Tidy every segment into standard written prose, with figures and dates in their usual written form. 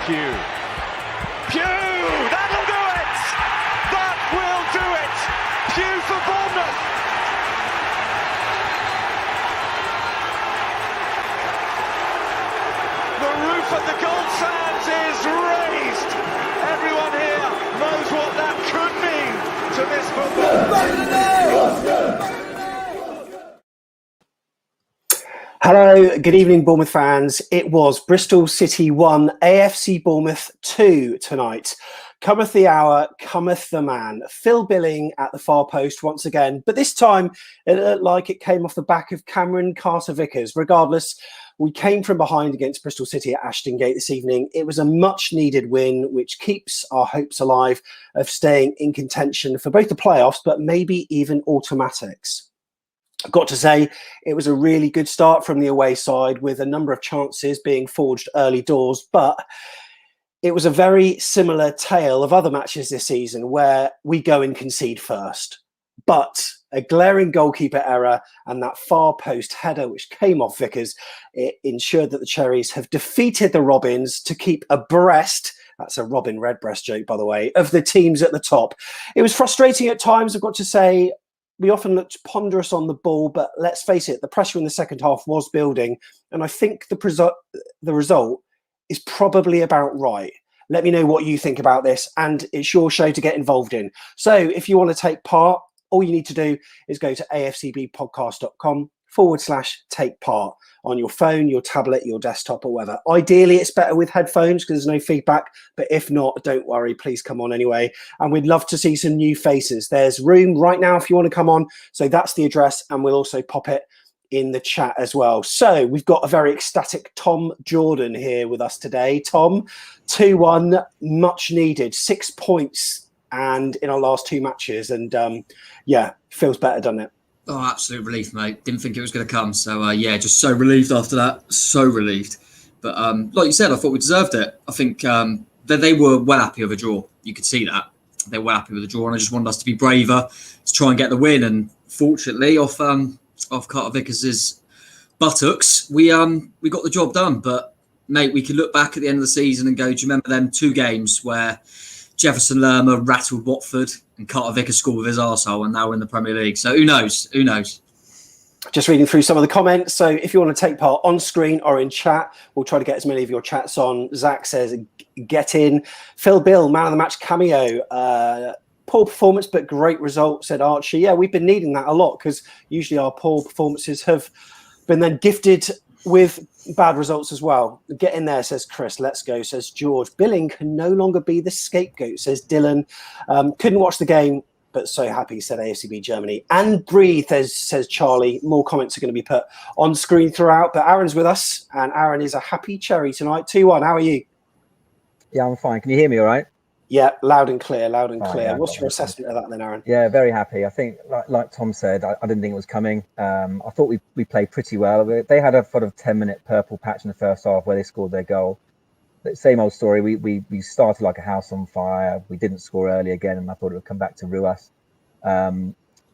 Pugh. That'll do it! That will do it! Pugh for Bournemouth! The roof of the Gold Sands is raised! Everyone here knows what that could mean to this football. Hello, good evening, Bournemouth fans. It was Bristol City 1, AFC Bournemouth 2 tonight. Cometh the hour, cometh the man. Phil Billing at the far post once again, but this time it looked like it came off the back of Cameron Carter-Vickers. Regardless, we came from behind against Bristol City at Ashton Gate this evening. It was a much-needed win, which keeps our hopes alive of staying in contention for both the playoffs, but maybe even automatics. I've got to say, it was a really good start from the away side with a number of chances being forged early doors, but it was a very similar tale of other matches this season where we go and concede first. But a glaring goalkeeper error and that far post header which came off Vickers, it ensured that the Cherries have defeated the Robins to keep abreast. That's a Robin Redbreast joke, by the way, of the teams at the top. It was frustrating at times, I've got to say. We often looked ponderous on the ball, but let's face it, the pressure in the second half was building. And I think the result is probably about right. Let me know what you think about this, and it's your show to get involved in. So if you want to take part, all you need to do is go to afcbpodcast.com/take part on your phone, your tablet, your desktop, or whatever. Ideally, it's better with headphones because there's no feedback. But if not, don't worry. Please come on anyway. And we'd love to see some new faces. There's room right now if you want to come on. So that's the address. And we'll also pop it in the chat as well. So we've got a very ecstatic Tom Jordan here with us today. Tom, 2-1, much needed, 6 points and in our last two matches. And yeah, feels better, doesn't it? Oh, absolute relief, mate. Didn't think it was going to come. So, yeah, just so relieved after that. So relieved. But like you said, I thought we deserved it. I think that they were well happy with a draw. You could see that. They were happy with the draw, and I just wanted us to be braver to try and get the win. And fortunately, off Carter-Vickers' buttocks, we got the job done. But, mate, we could look back at the end of the season and go, do you remember them two games where Jefferson Lerma rattled Watford and Carter-Vickers scored with his arsehole, and now we're in the Premier League. So who knows? Who knows? Just reading through some of the comments. So if you want to take part on screen or in chat, we'll try to get as many of your chats on. Zach says, get in. Phil Bill, man of the match cameo. Poor performance, but great result, said Archie. Yeah, we've been needing that a lot because usually our poor performances have been then gifted with bad results as well. Get in there, says Chris. Let's go, says George. Billing can no longer be the scapegoat, says Dylan. Couldn't watch the game, but so happy, said AFCB Germany. And breathe, says Charlie. More comments are going to be put on screen throughout, but Aaron's with us, and Aaron is a happy cherry tonight. 2-1, how are you? Yeah, I'm fine. Can you hear me all right? Yeah, loud and clear, loud and clear. Yeah, what's your assessment of that then, Aaron? Yeah, very happy. I think, like Tom said, I didn't think it was coming. I thought we played pretty well. They had a sort of 10-minute purple patch in the first half where they scored their goal. But same old story. We started like a house on fire. We didn't score early again, and I thought it would come back to rue us.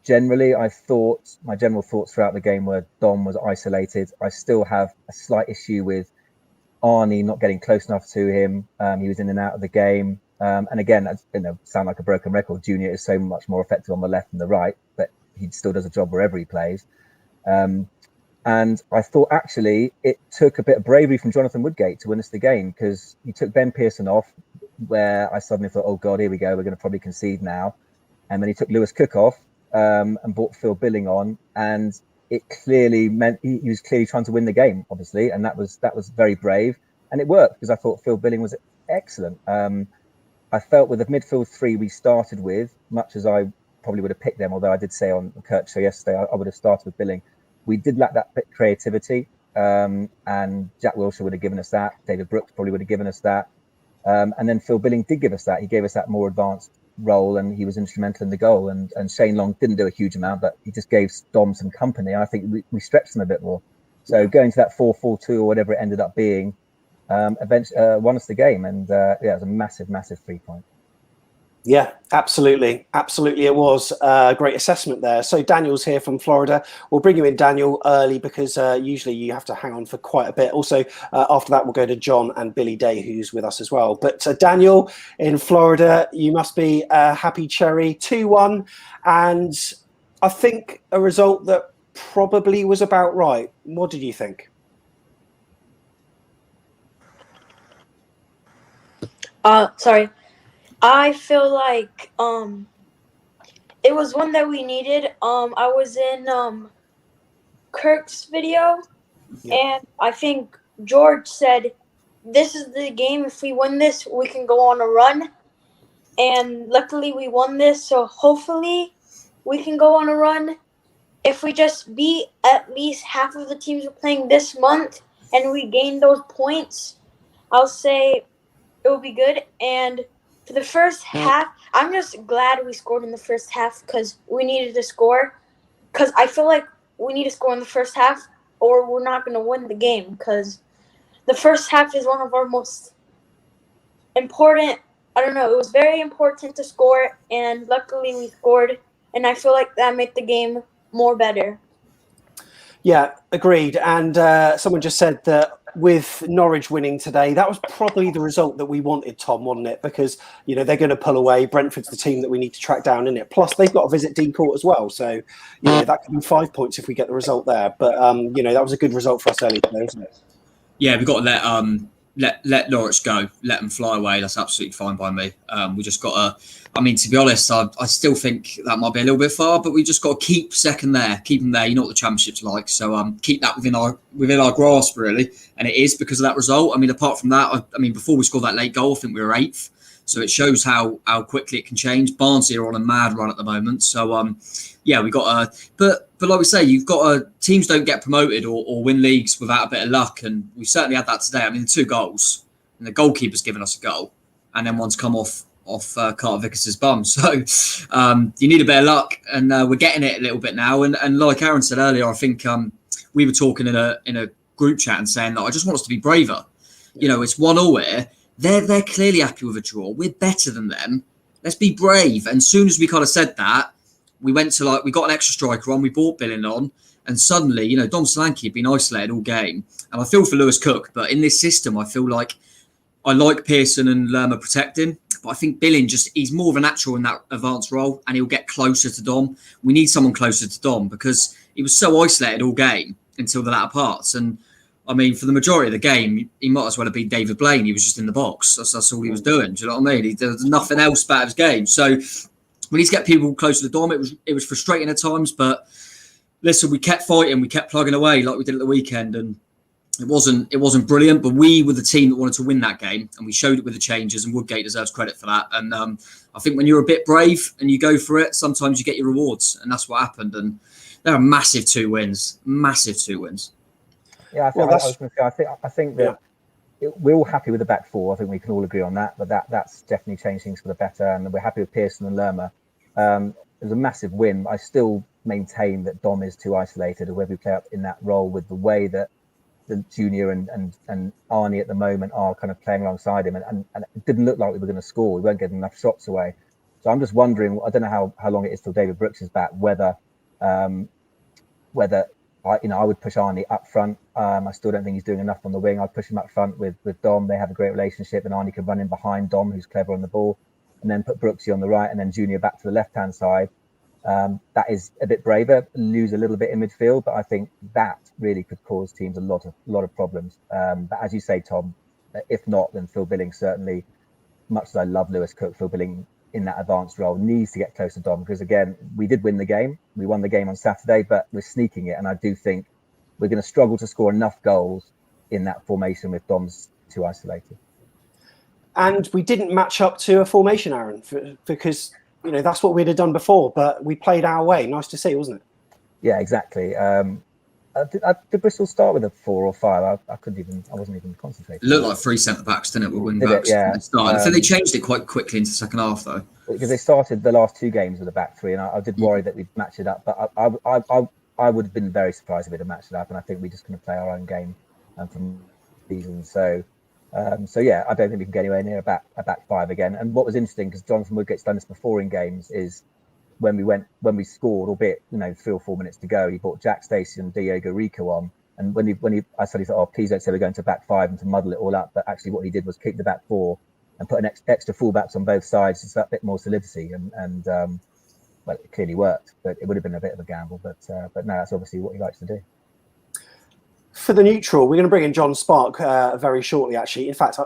Generally, I thought my general thoughts throughout the game were Dom was isolated. I still have a slight issue with Arnie not getting close enough to him. He was in and out of the game. And again, sound like a broken record. Junior is so much more effective on the left than the right, but he still does a job wherever he plays. And I thought actually it took a bit of bravery from Jonathan Woodgate to win us the game because he took Ben Pearson off, where I suddenly thought, oh God, here we go, we're going to probably concede now. And then he took Lewis Cook off and brought Phil Billing on, and it clearly meant he was clearly trying to win the game, obviously, and that was very brave, and it worked because I thought Phil Billing was excellent. I felt with the midfield three we started with, much as I probably would have picked them, although I did say on the Kirk show yesterday I would have started with Billing. We did lack that bit of creativity, and Jack Wilshere would have given us that. David Brooks probably would have given us that. And then Phil Billing did give us that. He gave us that more advanced role, and he was instrumental in the goal. And Shane Long didn't do a huge amount, but he just gave Dom some company. I think we stretched him a bit more. So going to that 4-4-2 or whatever it ended up being, eventually won us the game. And yeah, it was a massive 3 point. Yeah, absolutely. Absolutely. It was a great assessment there. So Daniel's here from Florida. We'll bring you in, Daniel, early because usually you have to hang on for quite a bit. Also, after that, we'll go to John and Billy Day, who's with us as well. But Daniel in Florida, you must be a happy cherry. 2-1. And I think a result that probably was about right. What did you think? Sorry. I feel like it was one that we needed. I was in Kirk's video, and I think George said, "This is the game. If we win this, we can go on a run." And luckily, we won this, so hopefully, we can go on a run. If we just beat at least half of the teams we're playing this month, and we gain those points, I'll say it will be good. And for the first half, I'm just glad we scored in the first half because we needed to score. Because I feel like we need to score in the first half or we're not going to win the game. Because the first half is one of our most important. I don't know. It was very important to score, and luckily we scored. And I feel like that made the game more better. Yeah, agreed. And someone just said that with Norwich winning today, that was probably the result that we wanted, Tom, wasn't it? Because, you know, they're going to pull away. Brentford's the team that we need to track down, isn't it? Plus, they've got to visit Dean Court as well. So, you know, that could be 5 points if we get the result there. But, you know, that was a good result for us early today, wasn't it? Yeah, we've got to let Norwich go, let them fly away. That's absolutely fine by me. We just got to, I mean, to be honest, I still think that might be a little bit far, but we just got to keep second there, keep them there. You know what the championship's like, so keep that within our grasp, really. And it is because of that result. I mean, apart from that, I mean, before we scored that late goal, I think we were 8th. So it shows how quickly it can change. Barnsley are on a mad run at the moment. So, yeah, we got but like we say, you've got teams don't get promoted or win leagues without a bit of luck. And we certainly had that today. I mean, 2 goals and the goalkeeper's given us a goal and then one's come off Carter-Vickers' bum. So you need a bit of luck and we're getting it a little bit now. And like Aaron said earlier, I think we were talking in a group chat and saying that I just want us to be braver. You know, it's 1-1 here. They're clearly happy with a draw. We're better than them. Let's be brave. And as soon as we kind of said that, we went to we got an extra striker on, we brought Billing on, and suddenly, you know, Dom Solanke had been isolated all game. And I feel for Lewis Cook, but in this system, I feel like I like Pearson and Lerma protecting, but I think Billing he's more of a natural in that advanced role and he'll get closer to Dom. We need someone closer to Dom because he was so isolated all game until the latter parts. And I mean, for the majority of the game, he might as well have been David Blaine. He was just in the box. That's all he was doing. Do you know what I mean? There was nothing else about his game. So we need to get people closer to Dom. It was frustrating at times, but listen, we kept fighting. We kept plugging away like we did at the weekend. And it wasn't brilliant, but we were the team that wanted to win that game. And we showed it with the changes, and Woodgate deserves credit for that. And I think when you're a bit brave and you go for it, sometimes you get your rewards. And that's what happened. And there are massive 2 wins. Massive 2 wins. Yeah, I think that we're all happy with the back 4. I think we can all agree on that. But that's definitely changed things for the better, and we're happy with Pearson and Lerma. It was a massive win. I still maintain that Dom is too isolated, or whether we play up in that role with the way that the Junior and Arnie at the moment are kind of playing alongside him, and it didn't look like we were going to score. We weren't getting enough shots away. So I'm just wondering. I don't know how long it is till David Brooks is back. Whether I would push Arnie up front. I still don't think he's doing enough on the wing. I'd push him up front with Dom. They have a great relationship, and Arnie can run in behind Dom, who's clever on the ball, and then put Brooksy on the right, and then Junior back to the left-hand side. That is a bit braver, lose a little bit in midfield, but I think that really could cause teams a lot of problems. But as you say, Tom, if not, then Phil Billing certainly, much as I love Lewis Cook, Phil Billing in that advanced role needs to get close to Dom, because again, we did win the game. We won the game on Saturday, but we're sneaking it, and I do think we're going to struggle to score enough goals in that formation with Dom's too isolated. And we didn't match up to a formation, Aaron, because, you know, that's what we'd have done before, but we played our way. Nice to see, wasn't it? Yeah, exactly. Did Bristol start with a 4 or 5? I wasn't even concentrating. It looked like 3 centre backs, didn't it? With wing backs. Yeah. I think they changed it quite quickly into the second half, though. Because they started the last 2 games with a back 3, and I did worry that we'd match it up. But I would have been very surprised if we'd have matched it up, and I think we're just going to play our own game from season. So So yeah, I don't think we can get anywhere near a back five again. And what was interesting, because Jonathan Woodgate's done this before in games, is when we scored, albeit 3 or 4 minutes to go, he brought Jack Stacey and Diogo Rico on. And I suddenly thought, oh, please don't say we're going to back five and to muddle it all up. But actually, what he did was keep the back four and put an extra fullbacks on both sides, just that bit more solidity. And well, it clearly worked, but it would have been a bit of a gamble. But no, that's obviously what he likes to do. For the neutral, we're going to bring in John Spark very shortly. Actually, in fact,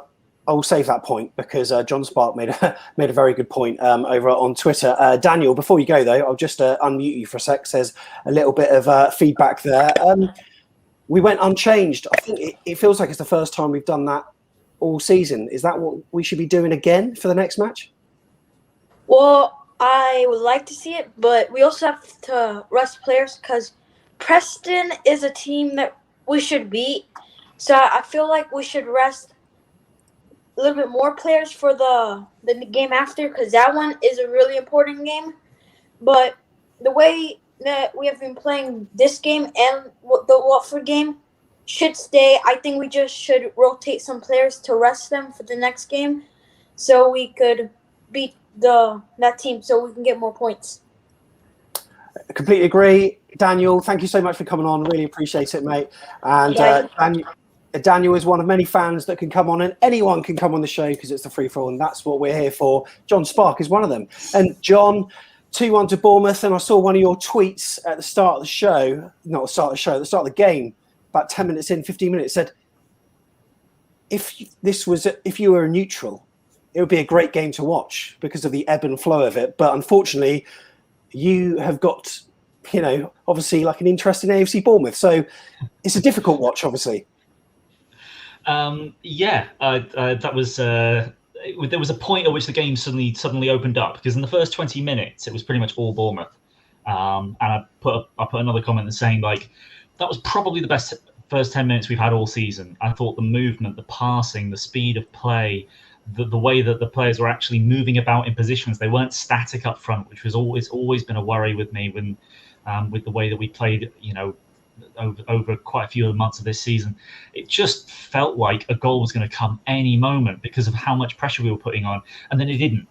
I will save that point because John Spark made a very good point over on Twitter. Daniel, before you go though, I'll just unmute you for a sec. There's a little bit of feedback there. We went unchanged. I think it feels like it's the first time we've done that all season. Is that what we should be doing again for the next match? Well, I would like to see it, but we also have to rest players because Preston is a team that we should beat. So I feel like we should rest a little bit more players for the game after, because that one is a really important game. But the way that we have been playing this game and the Watford game should stay. I think we just should rotate some players to rest them for the next game so we could beat that team so we can get more points. I completely agree. Daniel, thank you so much for coming on. Really appreciate it, mate. And Daniel is one of many fans that can come on, and anyone can come on the show because it's the free-for-all, and that's what we're here for. John Spark is one of them. And John, 2-1 to Bournemouth, and I saw one of your tweets at the start of the show, not the start of the show, at the start of the game, about 10 minutes in, 15 minutes, said, if you were a neutral, it would be a great game to watch because of the ebb and flow of it. But unfortunately, you have got, obviously like an interest in AFC Bournemouth. So it's a difficult watch, obviously. That was there was a point at which the game suddenly opened up, because in the first 20 minutes it was pretty much all Bournemouth. And I put another comment saying, like, that was probably the best first 10 minutes we've had all season. I thought the movement, the passing, the speed of play, the way that the players were actually moving about in positions, they weren't static up front, which was always been a worry with me when with the way that we played, over quite a few of the months of this season. It just felt like a goal was going to come any moment because of how much pressure we were putting on, and then it didn't.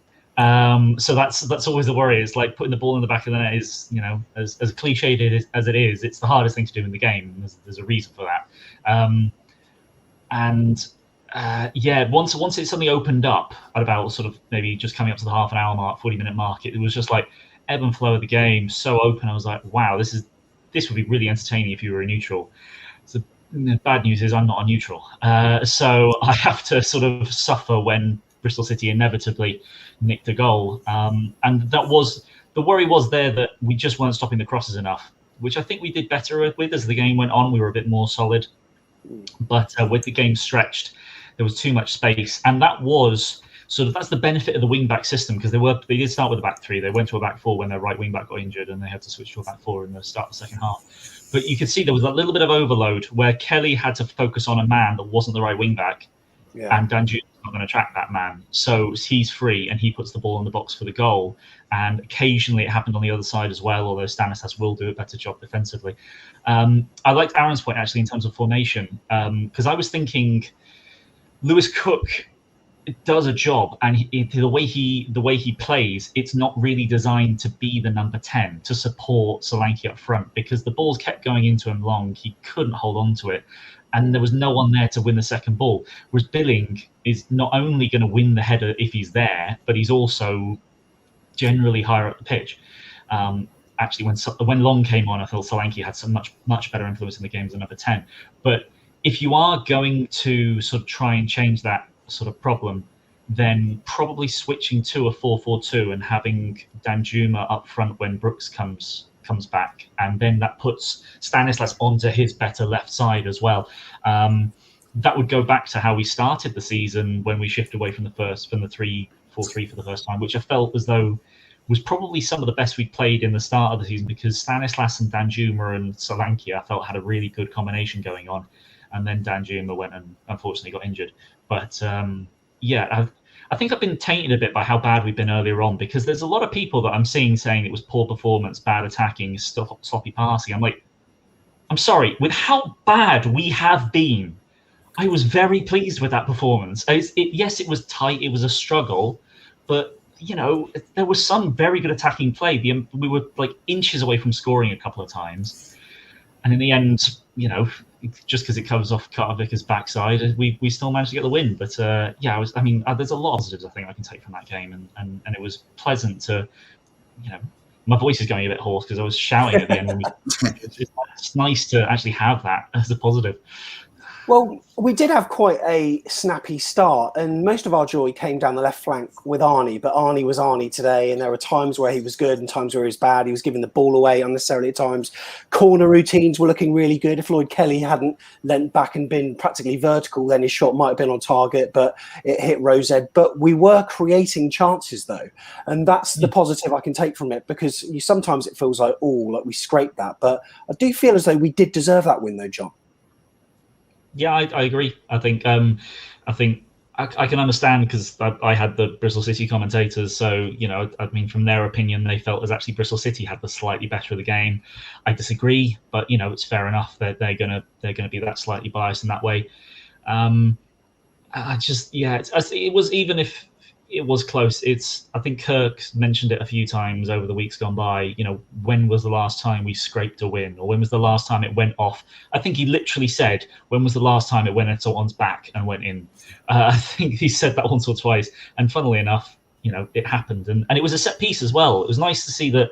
So that's always the worry. It's like putting the ball in the back of the net is, as cliched as it is, it's the hardest thing to do in the game. There's a reason for that. Once it suddenly opened up at about sort of maybe just coming up to the half an hour mark, 40-minute mark, it was just like ebb and flow of the game, so open. I was like, wow, this would be really entertaining if you were a neutral. So the bad news is I'm not a neutral. So I have to sort of suffer when Bristol City inevitably nicked a goal. And that was, the worry was there that we just weren't stopping the crosses enough, which I think we did better with as the game went on. We were a bit more solid. But with the game stretched, there was too much space. And that was that's the benefit of the wing-back system, because they did start with a back three. They went to a back four when their right wing-back got injured, and they had to switch to a back four in the start of the second half. But you could see there was a little bit of overload where Kelly had to focus on a man that wasn't the right wing-back, and Danjuma's not going to track that man. So he's free, and he puts the ball in the box for the goal. And occasionally it happened on the other side as well, although Stanislas will do a better job defensively. I liked Aaron's point, actually, in terms of formation, because I was thinking Lewis Cook does a job, and the way he plays, it's not really designed to be the number 10 to support Solanke up front, because the balls kept going into him long. He couldn't hold on to it, and there was no one there to win the second ball. Whereas Billing is not only going to win the header if he's there, but he's also generally higher up the pitch. Actually, when Long came on, I thought Solanke had some much better influence in the game as a number 10. But if you are going to sort of try and change that sort of problem, then probably switching to a 4-4-2 and having Danjuma up front when Brooks comes back, and then that puts Stanislas onto his better left side as well. That would go back to how we started the season when we shifted away from the 3-4-3 for the first time, which I felt as though was probably some of the best we played in the start of the season, because Stanislas and Danjuma and Solanke, I felt, had a really good combination going on. And then Danjuma went and unfortunately got injured. But I think I've been tainted a bit by how bad we've been earlier on, because there's a lot of people that I'm seeing saying it was poor performance, bad attacking, sloppy passing. I'm like, I'm sorry, with how bad we have been, I was very pleased with that performance. Yes, it was tight. It was a struggle, but there was some very good attacking play. We were like inches away from scoring a couple of times, and in the end, just because it covers off Carter-Vickers' backside, we still managed to get the win. But there's a lot of positives I think I can take from that game, and it was pleasant to, my voice is going a bit hoarse because I was shouting at the end. It's nice to actually have that as a positive. Well, we did have quite a snappy start, and most of our joy came down the left flank with Arnie, but Arnie was Arnie today, and there were times where he was good and times where he was bad. He was giving the ball away unnecessarily at times. Corner routines were looking really good. If Lloyd Kelly hadn't leant back and been practically vertical, then his shot might have been on target, but it hit Rosed. But we were creating chances, though, and that's the positive I can take from it, because sometimes it feels like we scraped that, but I do feel as though we did deserve that win, though, John. Yeah, I agree. I think I can understand, because I had the Bristol City commentators, so from their opinion, they felt as actually Bristol City had the slightly better of the game. I disagree, but it's fair enough that they're gonna be that slightly biased in that way. It was, even if it was close. I think Kirk mentioned it a few times over the weeks gone by. When was the last time we scraped a win, or when was the last time it went off? I think he literally said, when was the last time it went at someone's back and went in? I think he said that once or twice. And funnily enough, it happened. And it was a set piece as well. It was nice to see that,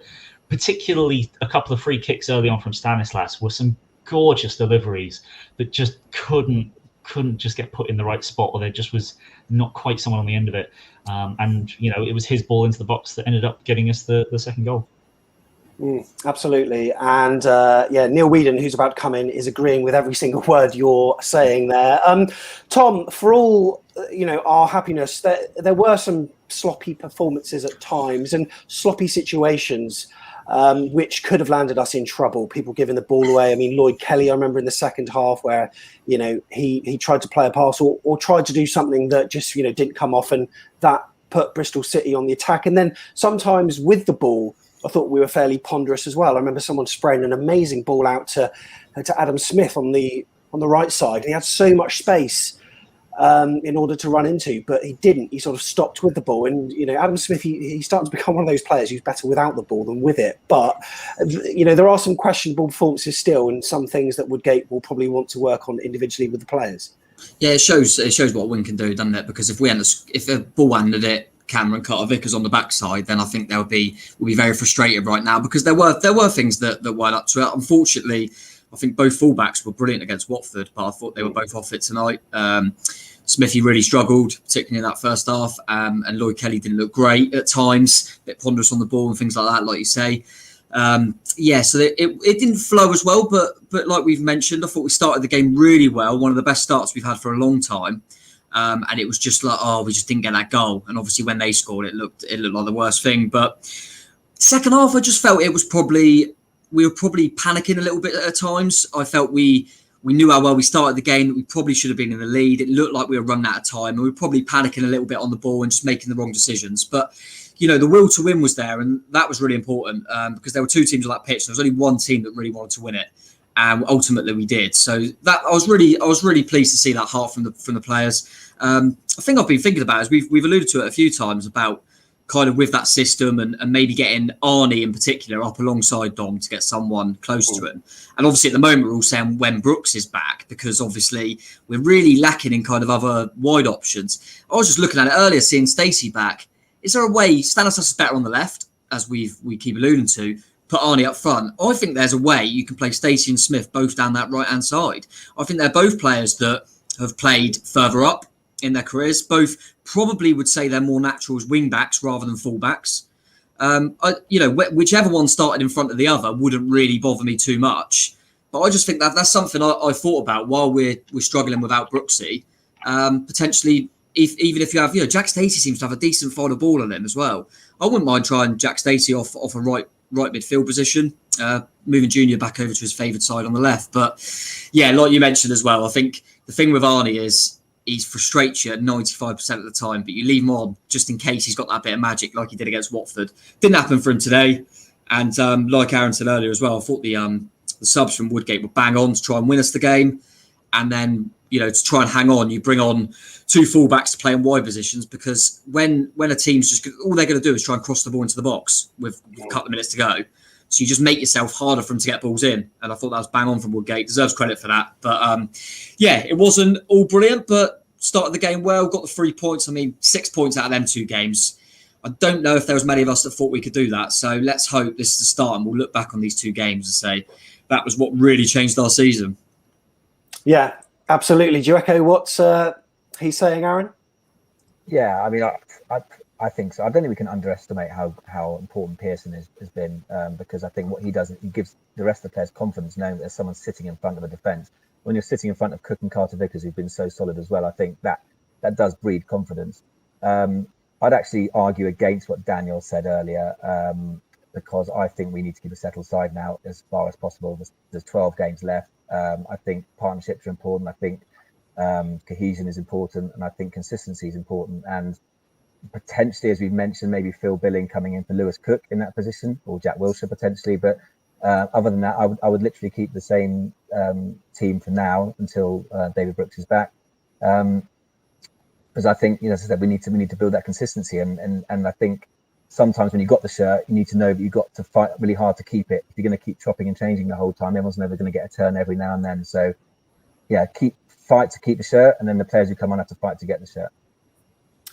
particularly a couple of free kicks early on from Stanislas were some gorgeous deliveries that just couldn't just get put in the right spot, or there just was not quite someone on the end of it. It was his ball into the box that ended up getting us the second goal. Absolutely. And Neil Whedon, who's about to come in, is agreeing with every single word you're saying there. Tom, for all our happiness, there were some sloppy performances at times and sloppy situations which could have landed us in trouble. People giving the ball away. I mean, Lloyd Kelly, I remember in the second half where, he tried to play a pass or tried to do something that just, didn't come off, and that put Bristol City on the attack. And then sometimes with the ball, I thought we were fairly ponderous as well. I remember someone spraying an amazing ball out to Adam Smith on the right side. He had so much space in order to run into, but he didn't. He sort of stopped with the ball, and Adam Smith, he's starting to become one of those players who's better without the ball than with it. But there are some questionable performances still, and some things that Woodgate will probably want to work on individually with the players. Yeah, it shows what a win can do, doesn't it? Because if a ball handed it Cameron Carter-Vickers on the backside, then I think we'll be very frustrated right now, because there were things that weren't up to it. Unfortunately, I think both fullbacks were brilliant against Watford, but I thought they were both off it tonight. Smithy really struggled, particularly in that first half, and Lloyd Kelly didn't look great at times, a bit ponderous on the ball and things like that, like you say. So it didn't flow as well, but like we've mentioned, I thought we started the game really well, one of the best starts we've had for a long time. And it was just like, we just didn't get that goal. And obviously when they scored, it looked like the worst thing. But second half, I just felt we were probably panicking a little bit at times. I felt we knew how well we started the game, that we probably should have been in the lead. It looked like we were running out of time, and we were probably panicking a little bit on the ball and just making the wrong decisions. But, the will to win was there, and that was really important, because there were two teams on that pitch. There was only one team that really wanted to win it. And ultimately we did. So that I was really pleased to see that heart from the players. I think I've been thinking about it, as we've alluded to it a few times, about kind of with that system and maybe getting Arnie in particular up alongside Dom to get someone close to him. And obviously at the moment we're all saying when Brooks is back, because obviously we're really lacking in kind of other wide options. I was just looking at it earlier, seeing Stacey back. Is there a way Stanislas is better on the left, as we keep alluding to? Put Arnie up front. I think there's a way you can play Stacey and Smith both down that right-hand side. I think they're both players that have played further up in their careers. Both probably would say they're more natural as wing-backs rather than full-backs. Whichever one started in front of the other wouldn't really bother me too much. But I just think that's something I thought about while we're struggling without Brooksy. Potentially, even if you have, Jack Stacey seems to have a decent final ball on him as well. I wouldn't mind trying Jack Stacey off a right midfield position, moving Junior back over to his favoured side on the left. But yeah, like you mentioned as well, I think the thing with Arnie is he frustrates you 95% of the time, but you leave him on just in case he's got that bit of magic like he did against Watford. Didn't happen for him today. And like Aaron said earlier as well, I thought the subs from Woodgate were bang on to try and win us the game. and then to try and hang on, you bring on 2 fullbacks to play in wide positions, because when a team's just all they're going to do is try and cross the ball into the box with a couple of minutes to go. So you just make yourself harder for them to get balls in. And I thought that was bang on from Woodgate. Deserves credit for that. But it wasn't all brilliant, but started the game well, got the 3 points. 6 points out of them 2 games. I don't know if there was many of us that thought we could do that. So let's hope this is the start, and we'll look back on these 2 games and say that was what really changed our season. Yeah, absolutely. Do you echo what he's saying, Aaron? Yeah, I think so. I don't think we can underestimate how important Pearson has been, because I think what he does, he gives the rest of the players confidence knowing that there's someone sitting in front of a defence. When you're sitting in front of Cook and Carter-Vickers, who've been so solid as well, I think that does breed confidence. I'd actually argue against what Daniel said earlier, because I think we need to keep a settled side now as far as possible. There's 12 games left. I think partnerships are important. I think cohesion is important, and I think consistency is important. And potentially, as we've mentioned, maybe Phil Billing coming in for Lewis Cook in that position, or Jack Wilshere potentially. But other than that, I would literally keep the same team for now until David Brooks is back. Because I think, as I said, we need to build that consistency, and I think sometimes when you got the shirt, you need to know that you've got to fight really hard to keep it. If you're going to keep chopping and changing the whole time, everyone's never going to get a turn every now and then. So, yeah, fight to keep the shirt, and then the players who come on have to fight to get the shirt.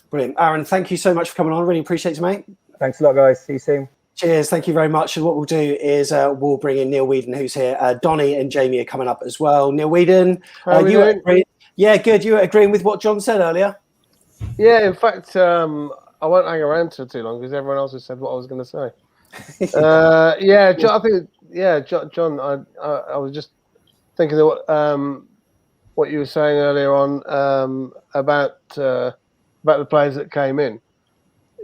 Brilliant. Aaron, thank you so much for coming on. Really appreciate it, mate. Thanks a lot, guys. See you soon. Cheers. Thank you very much. And what we'll do is we'll bring in Neil Whedon, who's here. Donny and Jamie are coming up as well. Neil Whedon, you agree? Yeah, good. You were agreeing with what John said earlier? Yeah, in fact, I won't hang around too long because everyone else has said what I was going to say. John, I think, John, I was just thinking of what you were saying earlier on about the players that came in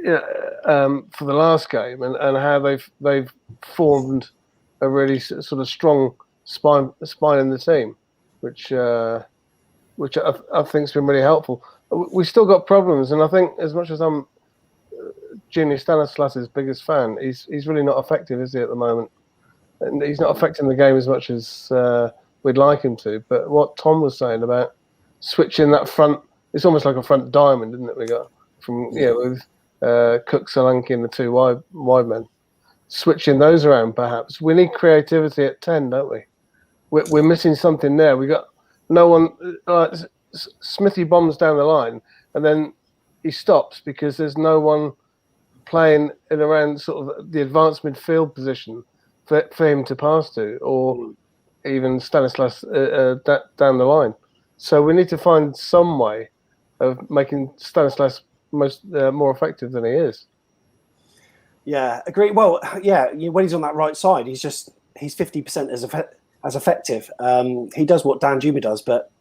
for the last game and how they've formed a really sort of strong spine in the team, which I think has been really helpful. We still got problems, and I think as much as I'm Junior Stanislas's biggest fan, he's really not effective, is he, at the moment? And he's not affecting the game as much as we'd like him to. But what Tom was saying about switching that front, it's almost like a front diamond, isn't it? We got from with Cook, Solanke, and the 2 wide men. Switching those around, perhaps. We need creativity at 10, don't we? We're missing something there. We got no one. Smithy bombs down the line, and then he stops because there's no one playing in around sort of the advanced midfield position for him to pass to, or even Stanislas down the line. So we need to find some way of making Stanislas more effective than he is. Yeah, agree. Well, yeah, when he's on that right side, he's 50% as effective. He does what Dan Juma does, but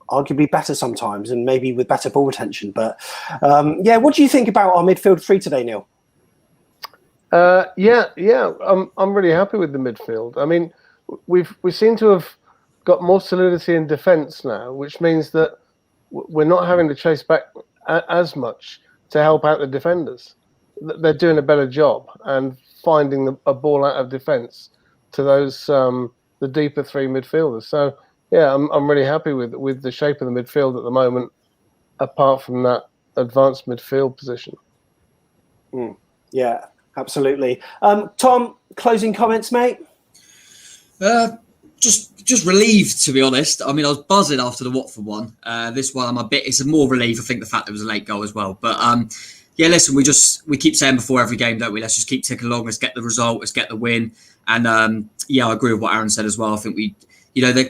arguably better sometimes, and maybe with better ball retention. But what do you think about our midfield 3 today, Neil? I'm really happy with the midfield. I mean, we seem to have got more solidity in defence now, which means that we're not having to chase back as much to help out the defenders. They're doing a better job and finding a ball out of defence to those the deeper 3 midfielders. So yeah, I'm really happy with the shape of the midfield at the moment, apart from that advanced midfield position. Yeah, absolutely. Tom, closing comments, mate? Just relieved, to be honest. I mean, I was buzzing after the Watford one. This one, it's a more relief. I think the fact that it was a late goal as well. But listen, we keep saying before every game, don't we? Let's just keep ticking along. Let's get the result. Let's get the win. And I agree with what Aaron said as well. I think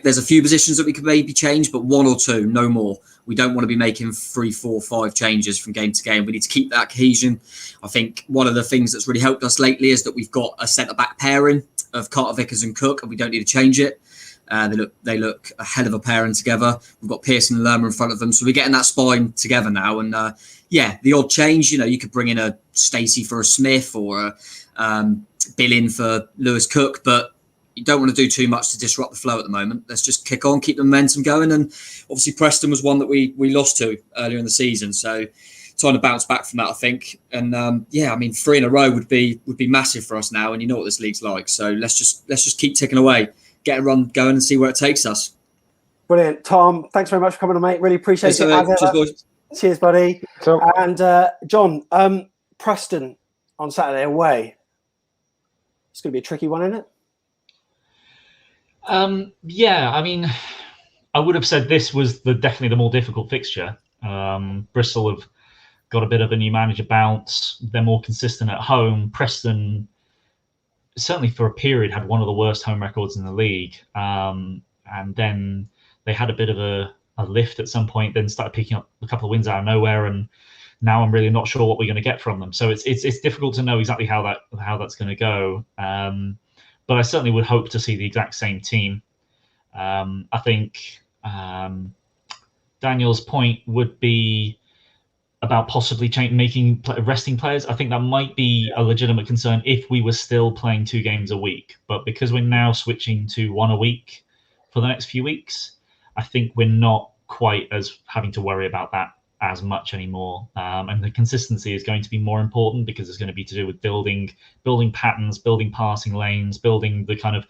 there's a few positions that we could maybe change, but 1 or 2, no more. We don't want to be making 3, 4, 5 changes from game to game. We need to keep that cohesion. I think one of the things that's really helped us lately is that we've got a centre-back pairing of Carter-Vickers and Cook, and we don't need to change it. They look a hell of a pairing together. We've got Pearson and Lerma in front of them, so we're getting that spine together now. And the odd change, you could bring in a Stacey for a Smith or a Billing for Lewis Cook, but you don't want to do too much to disrupt the flow at the moment. Let's just kick on, keep the momentum going. And obviously Preston was one that we lost to earlier in the season. So trying to bounce back from that, I think. And 3 in a row would be massive for us now. And you know what this league's like. So let's just keep ticking away, get a run going and see where it takes us. Brilliant. Tom, thanks very much for coming on, mate. Really appreciate it. As Cheers, ever. boys. Cheers, buddy. Tom. And John, Preston on Saturday away. It's going to be a tricky one, isn't it? Yeah, I mean, I would have said this was definitely the more difficult fixture. Bristol have got a bit of a new manager bounce. They're more consistent at home. Preston, certainly for a period, had one of the worst home records in the league. And then they had a bit of a lift at some point, then started picking up a couple of wins out of nowhere. And now I'm really not sure what we're going to get from them. So it's difficult to know exactly how that's going to go. But I certainly would hope to see the exact same team. I think Daniel's point would be about possibly resting players. I think that might be a legitimate concern if we were still playing 2 games a week. But because we're now switching to 1 a week for the next few weeks, I think we're not quite as having to worry about that as much anymore. And the consistency is going to be more important because it's going to be to do with building patterns, building passing lanes, building the kind of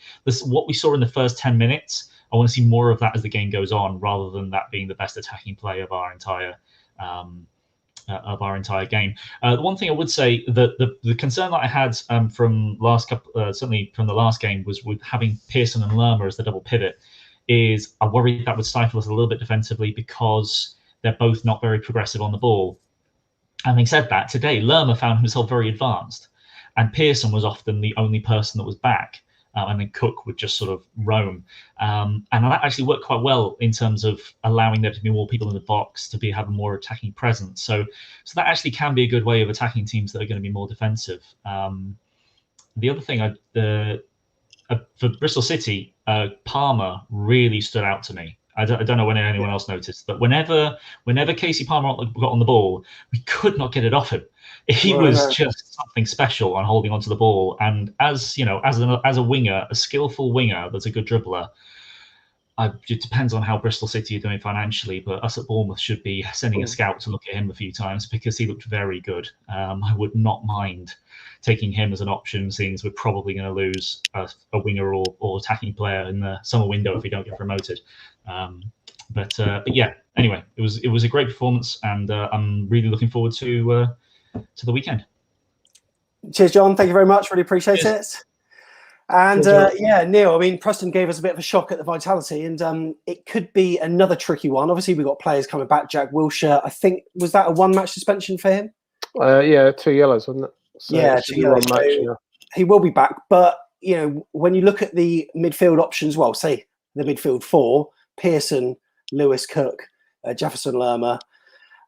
what we saw in the first 10 minutes. I want to see more of that as the game goes on, rather than that being the best attacking play of our entire game. The one thing I would say, that the concern that I had from certainly from the last game, was with having Pearson and Lerma as the double pivot. Is I worried that would stifle us a little bit defensively because they're both not very progressive on the ball. Having said that, today Lerma found himself very advanced, and Pearson was often the only person that was back. And then Cook would just sort of roam. And that actually worked quite well in terms of allowing there to be more people in the box, to have a more attacking presence. So that actually can be a good way of attacking teams that are going to be more defensive. The other thing, for Bristol City, Palmer really stood out to me. I don't know when anyone else noticed, but whenever Casey Palmer got on the ball, we could not get it off him. He was just something special on holding onto the ball. And as you know, as a winger, a skillful winger that's a good dribbler, it depends on how Bristol City are doing financially, but us at Bournemouth should be sending a scout to look at him a few times, because he looked very good. I would not mind taking him as an option, seeing as we're probably going to lose a winger or attacking player in the summer window if we don't get promoted. But yeah, anyway, it was a great performance, and I'm really looking forward to the weekend. Cheers, John. Thank you very much. Really appreciate it. And yeah, Neil, I mean, Preston gave us a bit of a shock at the Vitality, and it could be another tricky one. Obviously, we've got players coming back. Jack Wilshere, I think, was that a 1-match suspension for him? Yeah, 2 yellows, wasn't it? So yeah, 2 yellows. Match, yeah. He will be back. But, you know, when you look at the midfield options, well, say the midfield 4, Pearson, Lewis, Cook, Jefferson Lerma,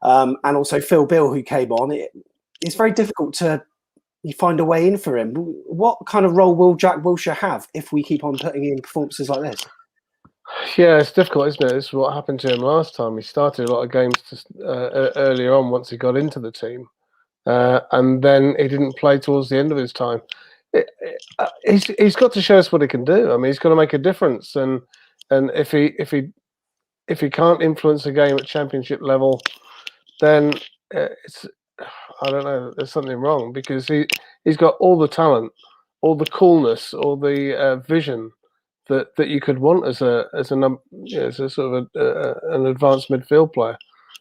and also Phil Bill, who came on, it's very difficult to find a way in for him. What kind of role will Jack Wilshere have if we keep on putting in performances like this? Yeah, it's difficult, isn't it? This is what happened to him last time. He started a lot of games earlier on once he got into the team, and then he didn't play towards the end of his time. He's got to show us what he can do. I mean, he's got to make a difference, and if he can't influence a game at Championship level, then it's, I don't know, there's something wrong, because he's got all the talent, all the coolness, all the vision that you could want as a sort of an advanced midfield player.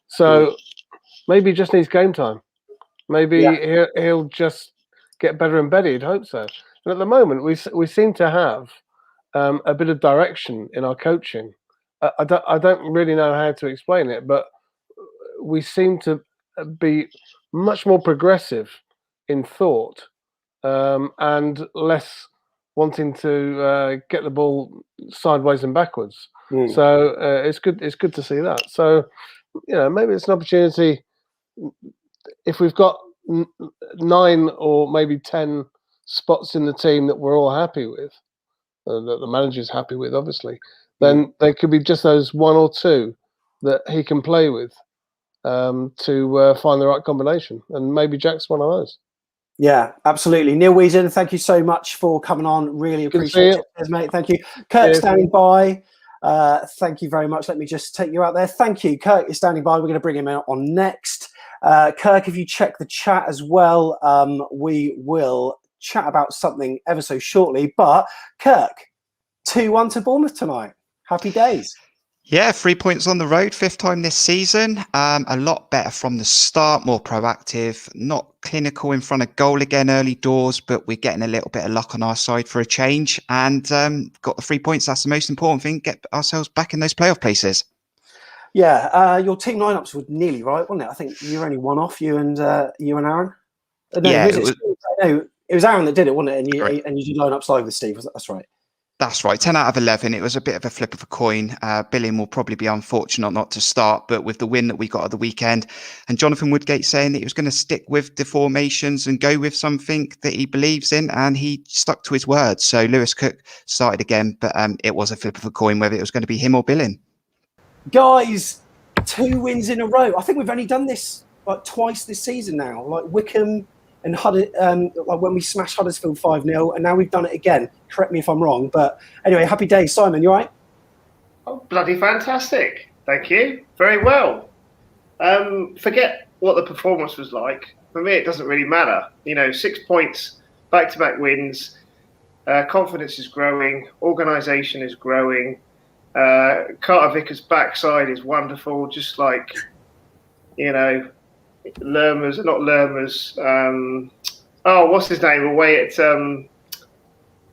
So maybe he just needs game time. Maybe he'll just get better and better. You'd hope so. And at the moment, we seem to have a bit of direction in our coaching. I don't really know how to explain it, but we seem to be much more progressive in thought, and less wanting to get the ball sideways and backwards. So it's good to see that. So, you know, maybe it's an opportunity. If we've got 9 or maybe 10 spots in the team that we're all happy with, that the manager's happy with, obviously, then there could be just those 1 or 2 that he can play with, to find the right combination, and maybe Jack's one of those. Yeah, absolutely. Neil Whedon, thank you so much for coming on. Really appreciate it. Cheers, mate. Thank you. Kirk, standing by. Thank you very much. Let me just take you out there. Thank you. Kirk is standing by. We're going to bring him out on next. Kirk, if you check the chat as well, we will chat about something ever so shortly. But Kirk, 2-1 to Bournemouth tonight. Happy days. Yeah, 3 points on the road, 5th time this season. A lot better from the start, more proactive, not clinical in front of goal again early doors, but we're getting a little bit of luck on our side for a change, and got the 3 points. That's the most important thing. Get ourselves back in those playoff places. Yeah, your team lineups were nearly right, wasn't it? I think you were only one off, you and Aaron. No, Yeah, it was Aaron that did it, wasn't it? Correct. And you did lineups live with Steve. That's right. That's right. 10 out of 11. It was a bit of a flip of a coin. Billing will probably be unfortunate not to start, but with the win that we got at the weekend, and Jonathan Woodgate saying that he was going to stick with the formations and go with something that he believes in, and he stuck to his word. So Lewis Cook started again, but it was a flip of a coin whether it was going to be him or Billing. Guys, 2 wins in a row. I think we've only done this like twice this season now. Like Wickham and like when we smashed Huddersfield 5-0, and now we've done it again. Correct me if I'm wrong, but anyway, happy days. Simon, you all right? Oh, bloody fantastic. Thank you. Very well. Forget what the performance was like. For me, it doesn't really matter. 6 points, back-to-back wins, confidence is growing, organisation is growing, Carter-Vickers' backside is wonderful, just like, Lermers, not Lermers. What's his name? Away at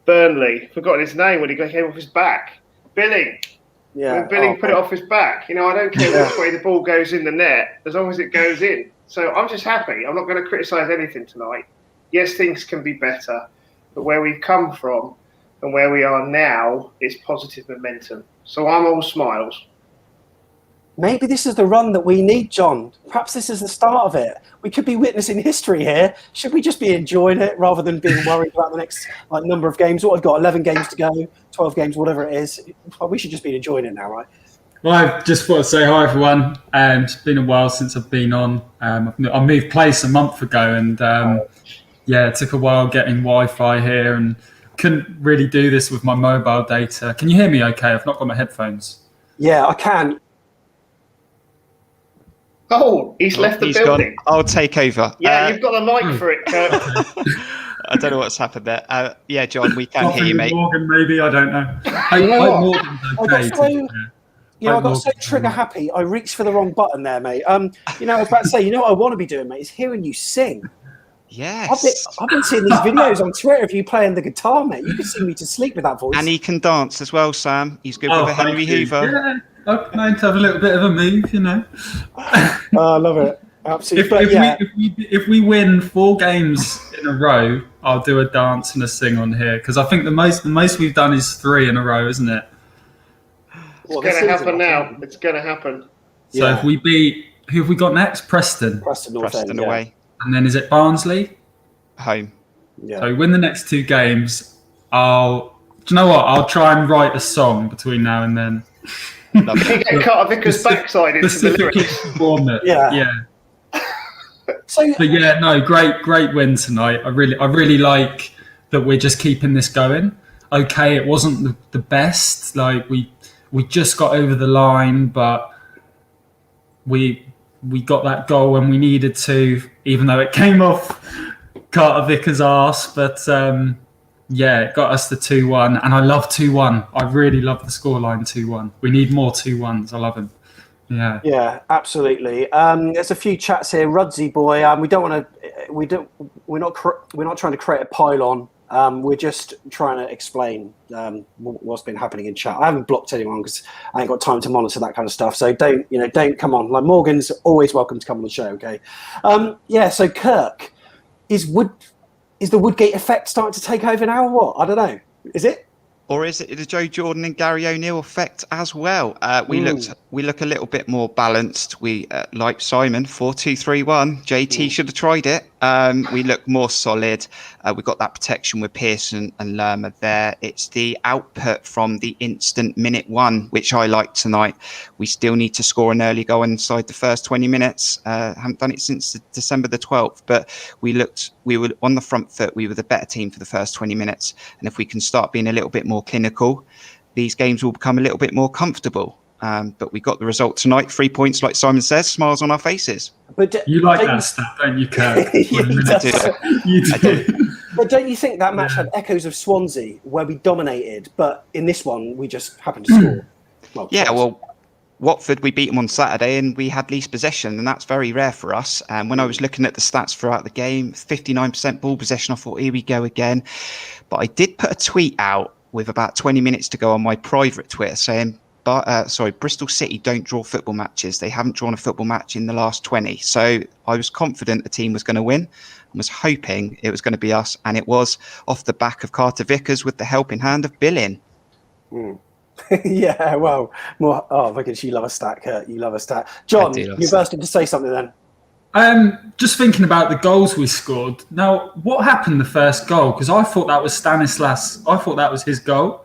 Burnley. Forgotten his name when he came off his back. Billing. Yeah. When Billing put it off his back. I don't care which way the ball goes in the net, as long as it goes in. So I'm just happy. I'm not going to criticise anything tonight. Yes, things can be better, but where we've come from and where we are now is positive momentum. So I'm all smiles. Maybe this is the run that we need, John. Perhaps this is the start of it. We could be witnessing history here. Should we just be enjoying it rather than being worried about the next number of games? What we've got, 11 games to go, 12 games, whatever it is. We should just be enjoying it now, right? Well, I just want to say hi, everyone. It's been a while since I've been on. I moved place a month ago, and it took a while getting Wi-Fi here, and couldn't really do this with my mobile data. Can you hear me okay? I've not got my headphones. Yeah, I can. Oh, he's left the building. I'll take over. Yeah, you've got the mic for it, Kurt. I don't know what's happened there. John, we can hear you, mate. Morgan, maybe, I don't know. I got so trigger happy, I reached for the wrong button there, mate. I was about to say, what I want to be doing, mate, is hearing you sing. Yes. I've been seeing these videos on Twitter of you playing the guitar, mate. You can sing me to sleep with that voice. And he can dance as well, Sam. He's good with a Henry Hoover. Yeah, I'm going to have a little bit of a move, I love it. Absolutely. If we win 4 games in a row, I'll do a dance and a sing on here, because I think the most we've done is 3 in a row, isn't it? It's going to happen now. It's going to happen. So if we beat, who have we got next? Preston away. And then is it Barnsley? Home. Yeah. So we win the next 2 games. Do you know what? I'll try and write a song between now and then. You can get Carter-Vickers' backside into the lyrics. Bournemouth. Yeah. Great win tonight. I really like that we're just keeping this going. Okay, it wasn't the best. Like we just got over the line, but we got that goal when we needed to, even though it came off Carter-Vickers' arse. But it got us the 2-1, and I love 2-1. I really love the scoreline 2-1. We need more 2-1s. I love them. Yeah. Yeah, absolutely. There's a few chats here. Rudsy boy, we're not trying to create a pylon. We're just trying to explain what's been happening in chat. I haven't blocked anyone because I ain't got time to monitor that kind of stuff. So don't come on. Like Morgan's always welcome to come on the show. Okay. So Kirk, is the Woodgate effect starting to take over now or what? I don't know. Is it? Or is it the Joe Jordan and Gary O'Neill effect as well? We look a little bit more balanced. We like Simon 4-2-3-1. JT should have tried it. We look more solid. We got that protection with Pearson and Lerma there. It's the output from the instant minute 1, which I like tonight. We still need to score an early goal inside the first 20 minutes. Haven't done it since December the 12th, but we were on the front foot. We were the better team for the first 20 minutes. And if we can start being a little bit more clinical, these games will become a little bit more comfortable. But we got the result tonight. 3 points, like Simon says, smiles on our faces. But you like that stuff, don't you, Kirk? You do. But don't you think that match had echoes of Swansea, where we dominated, but in this one we just happened to score? Watford, we beat them on Saturday and we had least possession, and that's very rare for us. And when I was looking at the stats throughout the game, 59% ball possession, I thought, here we go again. But I did put a tweet out with about 20 minutes to go on my private Twitter saying, Bristol City don't draw football matches. They haven't drawn a football match in the last 20. So I was confident the team was going to win and was hoping it was going to be us. And it was off the back of Carter-Vickers with the helping hand of Billing. Yeah, well, more. Oh, Vickers, you love a stat, Kurt. You love a stat. John, you bursted to say something then. Just thinking about the goals we scored. Now, what happened the first goal? Because I thought that was Stanislas. I thought that was his goal.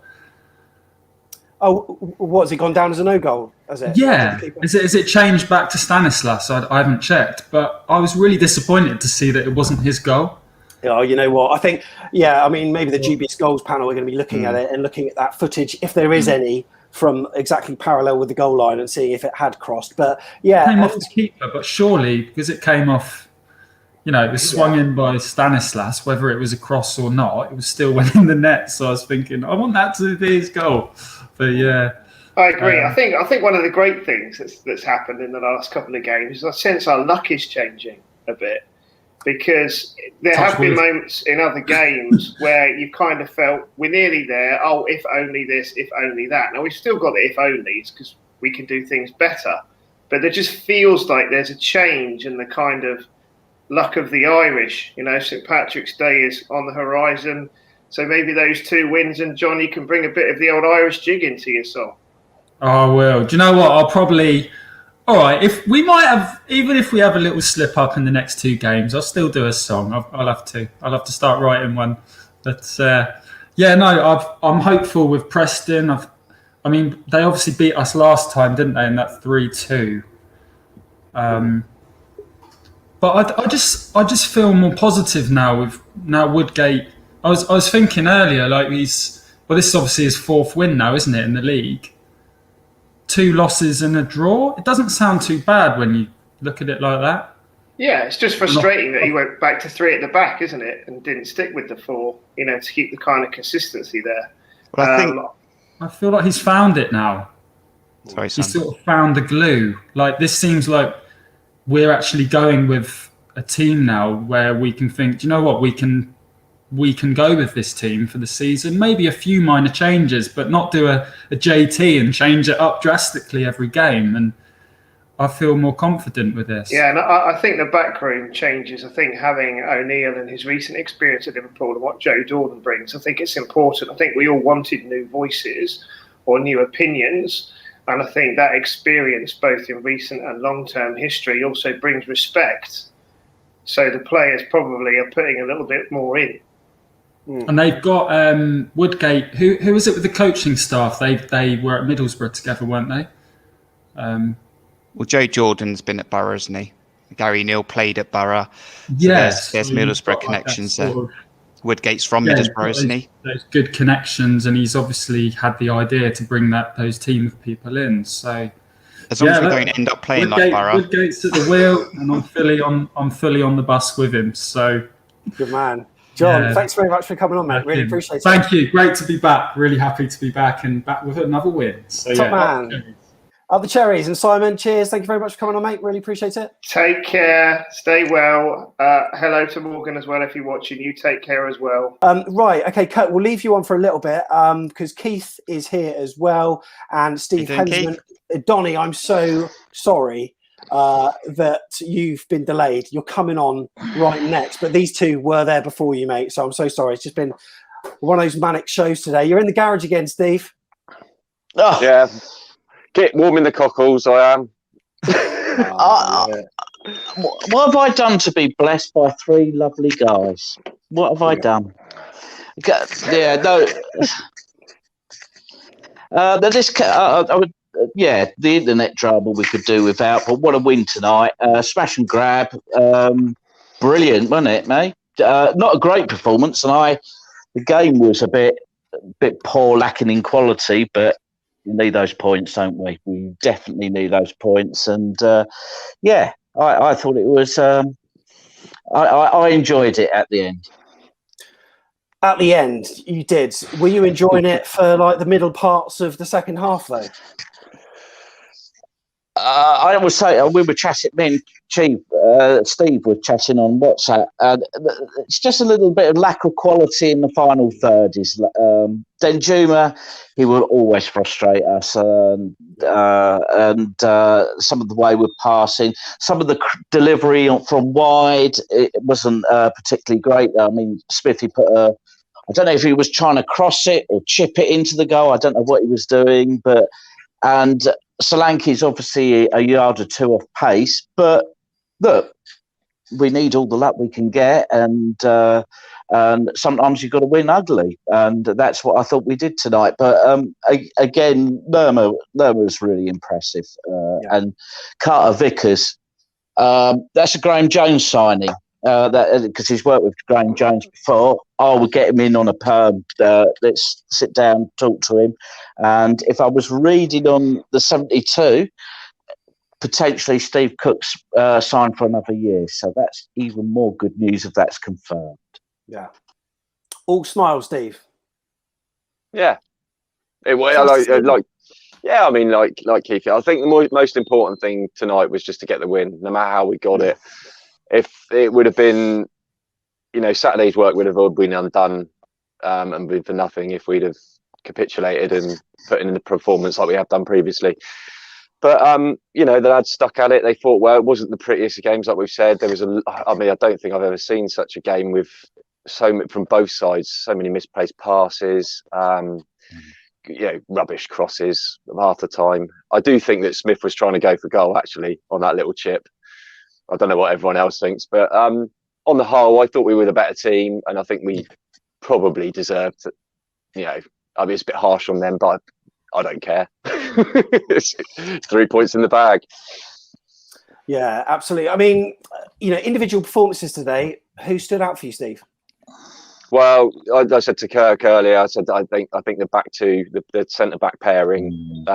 Oh, what, has it gone down as a no goal? Has it? Yeah. Is it changed back to Stanislas? I haven't checked, but I was really disappointed to see that it wasn't his goal. Oh, you know what? I think, yeah, I mean, maybe the dubious goals panel are going to be looking at it and looking at that footage, if there is any, from exactly parallel with the goal line and seeing if it had crossed. But yeah, it came off the keeper, but surely because it came off, you know, it was swung in by Stanislas, whether it was a cross or not, it was still went in the net. So I was thinking, I want that to be his goal. But yeah, I agree. I think one of the great things that's happened in the last couple of games is I sense our luck is changing a bit, because there have been moments in other games where you kind of felt we're nearly there. Oh, if only this, if only that. Now we've still got the if onlys because we can do things better, but there just feels like there's a change in the kind of luck of the Irish. You know, St. Patrick's Day is on the horizon. So maybe those 2 wins, and John, you can bring a bit of the old Irish jig into your song. Oh, well, do you know what? I'll probably... All right, if we might have, even if we have a little slip up in the next 2 games, I'll still do a song. I'll have to start writing one. But yeah, no, I'm hopeful with Preston. I mean, they obviously beat us last time, didn't they? In that 3-2. But I just feel more positive now with Woodgate. I was thinking earlier, like this is obviously his 4th win now, isn't it, in the league? 2 losses and a draw. It doesn't sound too bad when you look at it like that. Yeah, it's just frustrating that he went back to 3 at the back, isn't it? And didn't stick with the 4, you know, to keep the kind of consistency there. Well, I feel like he's found it now. Sorry, he's sort of found the glue. Like, this seems like we're actually going with a team now where we can think, do you know what, we can go with this team for the season. Maybe a few minor changes, but not do a JT and change it up drastically every game. And I feel more confident with this. Yeah, and I think the backroom changes. I think having O'Neill and his recent experience at Liverpool and what Joe Jordan brings, I think it's important. I think we all wanted new voices or new opinions. And I think that experience, both in recent and long-term history, also brings respect. So the players probably are putting a little bit more in. And they've got Woodgate. Who was it with the coaching staff? They were at Middlesbrough together, weren't they? Well, Joe Jordan's been at Borough, hasn't he? Gary Neal played at Borough. So yes. There's Middlesbrough connections there. Woodgate's from Middlesbrough, isn't he? Those good connections, and he's obviously had the idea to bring those team of people in. So as long as we don't end up playing like Borough. Woodgate's at the wheel, and I'm fully on the bus with him. So good man. John, thanks very much for coming on, mate. Really appreciate it. Thank you. Great to be back. Really happy to be back and back with another win. So, top man. Up the cherries. And Simon, cheers. Thank you very much for coming on, mate. Really appreciate it. Take care. Stay well. Hello to Morgan as well if you're watching. You take care as well. Right. Okay, Kurt, we'll leave you on for a little bit because Keith is here as well. And Steve Hensman. Donny, I'm so sorry that you've been delayed. You're coming on right next, but these 2 were there before you, mate. So I'm so sorry. It's just been one of those manic shows today. You're in the garage again, Steve. Oh yeah, get warming the cockles. I am. What have I done to be blessed by 3 lovely guys? What have I done? Yeah, no. I would. Yeah, the internet drama we could do without, but what a win tonight. Smash and grab. Brilliant, wasn't it, mate? Not a great performance, and the game was a bit poor, lacking in quality, but we need those points, don't we? We definitely need those points. And yeah, I thought it was, I enjoyed it at the end. At the end, you did. Were you enjoying it for like the middle parts of the second half, though? I always say we were chatting. Me and Steve were chatting on WhatsApp, and it's just a little bit of lack of quality in the final third. Is Denjuma, he will always frustrate us, and some of the way we're passing, some of the delivery from wide, it wasn't particularly great. I mean, Smith, he put a. I don't know if he was trying to cross it or chip it into the goal. I don't know what he was doing, and Solanke's obviously a yard or two off pace, but look, we need all the luck we can get, and sometimes you've got to win ugly, and that's what I thought we did tonight. But again, Lerma was really impressive, and Carter-Vickers, that's a Graham Jones signing. Because he's worked with Graham Jones before. I would get him in on a perm. Let's sit down, talk to him. And if I was reading on the 72, potentially Steve Cook's signed for another year. So that's even more good news if that's confirmed. Yeah. All smile, Steve. Yeah. I mean, like Keith, I think the most important thing tonight was just to get the win, no matter how we got it. If it would have been, Saturday's work would have all been undone and been for nothing if we'd have capitulated and put in the performance like we have done previously. But, the lads stuck at it. They fought well. It wasn't the prettiest of games, like we've said. There was I don't think I've ever seen such a game with from both sides, so many misplaced passes, rubbish crosses half the time. I do think that Smith was trying to go for goal, actually, on that little chip. I don't know what everyone else thinks, but on the whole, I thought we were the better team, and I think we probably deserved, it's a bit harsh on them, but I don't care. It's 3 points in the bag. Yeah, absolutely. I mean, individual performances today. Who stood out for you, Steve? Well, I said to Kirk earlier, I said I think the back two, the centre back pairing,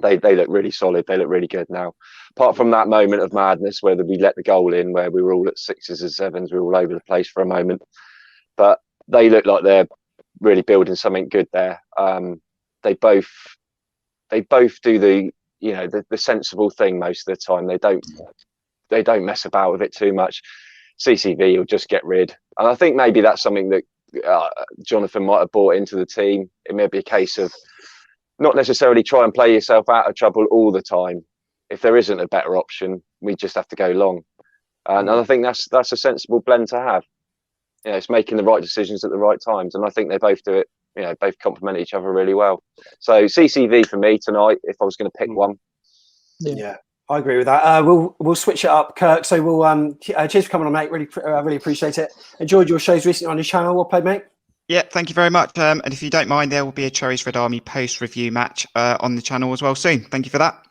they look really solid. They look really good now. Apart from that moment of madness where we let the goal in, where we were all at 6s and 7s, we were all over the place for a moment. But they look like they're really building something good there. They both do the sensible thing most of the time. They don't mess about with it too much. CCV will just get rid, and I think maybe that's something that Jonathan might have brought into the team. It may be a case of not necessarily try and play yourself out of trouble all the time. If there isn't a better option, we just have to go long. And I think that's a sensible blend to have. It's making the right decisions at the right times. And I think they both do it, both complement each other really well. So CCV for me tonight, if I was going to pick one. Yeah, I agree with that. We'll switch it up, Kirk. So we'll cheers for coming on, mate. Really appreciate it. Enjoyed your shows recently on your channel. Well played, mate. Yeah, thank you very much. And if you don't mind, there will be a Cherries Red Army post-review match on the channel as well soon. Thank you for that.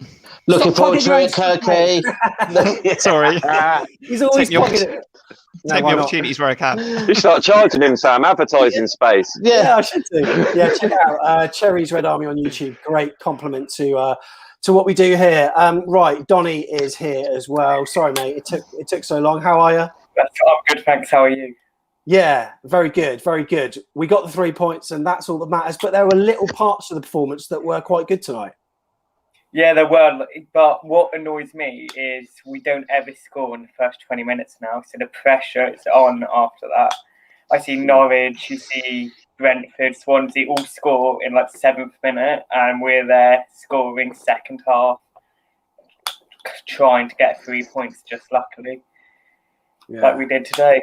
Looking forward to it, Kirky. Sorry. He's always pocketing it. Take the opportunities where I can. You start charging him, Sam. Advertising space. Yeah, I should do. Yeah, check out Cherries Red Army on YouTube. Great compliment to what we do here. Right, Donny is here as well. Sorry, mate. It took so long. How are you? I'm good, thanks. How are you? Yeah, very good, very good. We got the 3 points, and that's all that matters. But there were little parts of the performance that were quite good tonight. Yeah, there were. But what annoys me is we don't ever score in the first 20 minutes now. So the pressure is on after that. I see Norwich, you see Brentford, Swansea all score in like the 7th minute, and we're there scoring second half, trying to get 3 points just luckily, like we did today.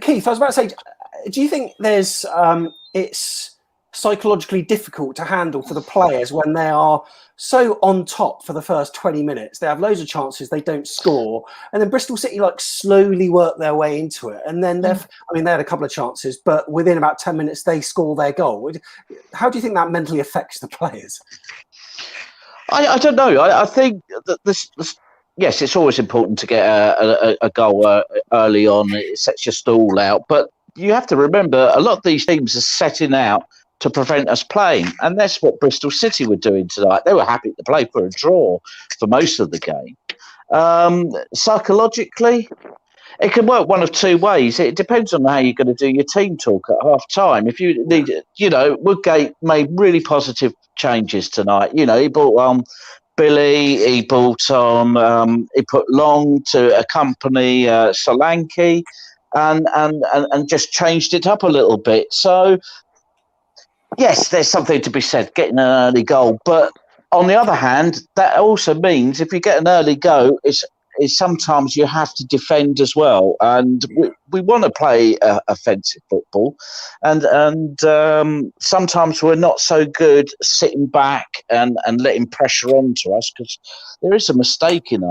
Keith, I was about to say, do you think there's it's psychologically difficult to handle for the players when they are so on top for the first 20 minutes? They have loads of chances, they don't score, and then Bristol City slowly work their way into it, and then they had a couple of chances, but within about 10 minutes they score their goal. How do you think that mentally affects the players? I don't know. I think that this yes, it's always important to get a goal early on. It sets your stall out. But you have to remember, a lot of these teams are setting out to prevent us playing. And that's what Bristol City were doing tonight. They were happy to play for a draw for most of the game. Psychologically, it can work one of two ways. It depends on how you're going to do your team talk at half time. If you need, Woodgate made really positive changes tonight. He brought Billy, he brought he put Long to accompany Solanke, and just changed it up a little bit. So yes, there's something to be said, getting an early goal. But on the other hand, that also means if you get an early goal, is sometimes you have to defend as well. And we want to play offensive football. And sometimes we're not so good sitting back and letting pressure onto us, because there is a mistake in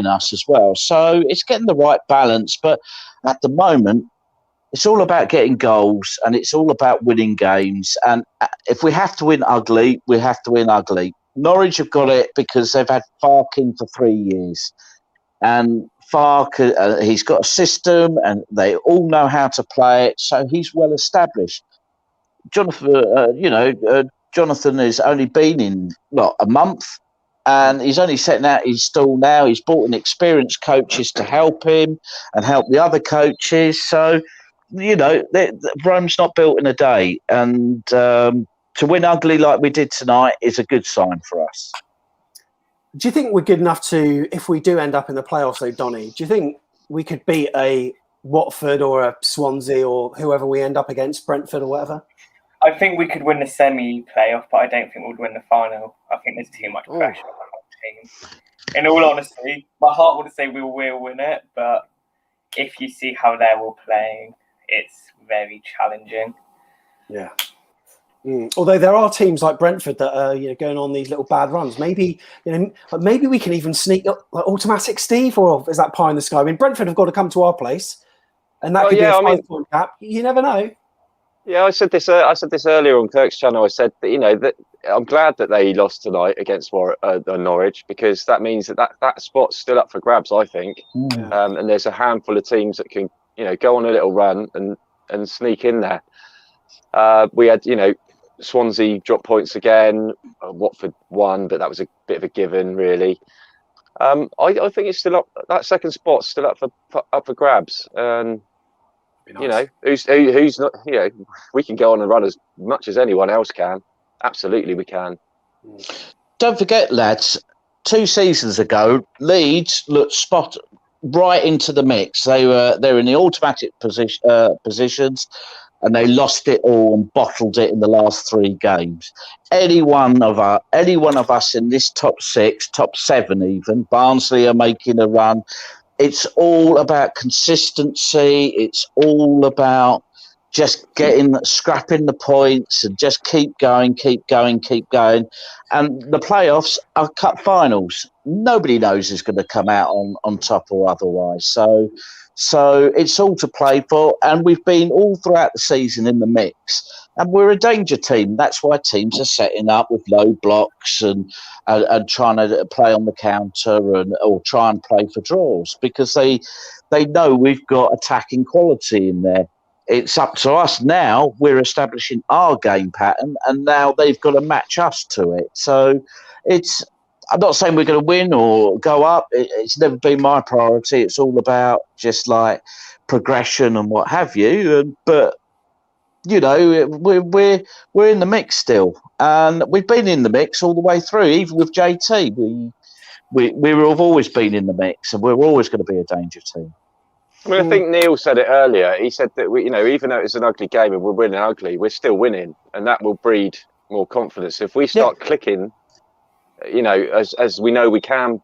us as well. So it's getting the right balance. But at the moment, it's all about getting goals and it's all about winning games. And if we have to win ugly, we have to win ugly. Norwich have got it because they've had Farke in for 3 years. And Farke, he's got a system and they all know how to play it. So he's well established. Jonathan has only been in, a month. And he's only setting out his stall now. He's brought in experienced coaches to help him and help the other coaches. So, Rome's not built in a day. And to win ugly like we did tonight is a good sign for us. Do you think we're good enough to, if we do end up in the playoffs, though, Donny, do you think we could beat a Watford or a Swansea or whoever we end up against, Brentford or whatever? I think we could win the semi-playoff, but I don't think we'd win the final. I think there's too much pressure on the team. In all honesty, my heart would say we will win it, but if you see how they're all playing, it's very challenging. Yeah. Although there are teams like Brentford that are going on these little bad runs. Maybe maybe we can even sneak up like automatic Steve, or is that pie in the sky? I mean, Brentford have got to come to our place, and that could be a 5-point gap. You never know. Yeah, I said this earlier on Kirk's channel. I said that that I'm glad that they lost tonight against Norwich, because that means that spot's still up for grabs, I think. And there's a handful of teams that can go on a little run and sneak in there. We had Swansea dropped points again. Watford won, but that was a bit of a given, really. I think it's still up. That second spot's still up for grabs. Who's not? We can go on and run as much as anyone else can. Absolutely, we can. Don't forget, lads. 2 seasons ago, Leeds looked spot right into the mix. They're in the automatic positions. And they lost it all and bottled it in the last 3 games. Any one of us in this top 6, top 7 even, Barnsley are making a run. It's all about consistency. It's all about just scrapping the points and just keep going. And the playoffs are cup finals. Nobody knows who's going to come out on top or otherwise. So it's all to play for, and we've been all throughout the season in the mix, and we're a danger team. That's why teams are setting up with low blocks and trying to play on the counter or try and play for draws, because they know we've got attacking quality in there. It's up to us now. We're establishing our game pattern, and now they've got to match us to it. So I'm not saying we're going to win or go up. It's never been my priority. It's all about just like progression and what have you. But we're in the mix still, and we've been in the mix all the way through. Even with JT, we've always been in the mix, and we're always going to be a danger team. I mean, I think Neil said it earlier. He said that even though it's an ugly game and we're winning ugly, we're still winning, and that will breed more confidence. If we start clicking, as we know we can,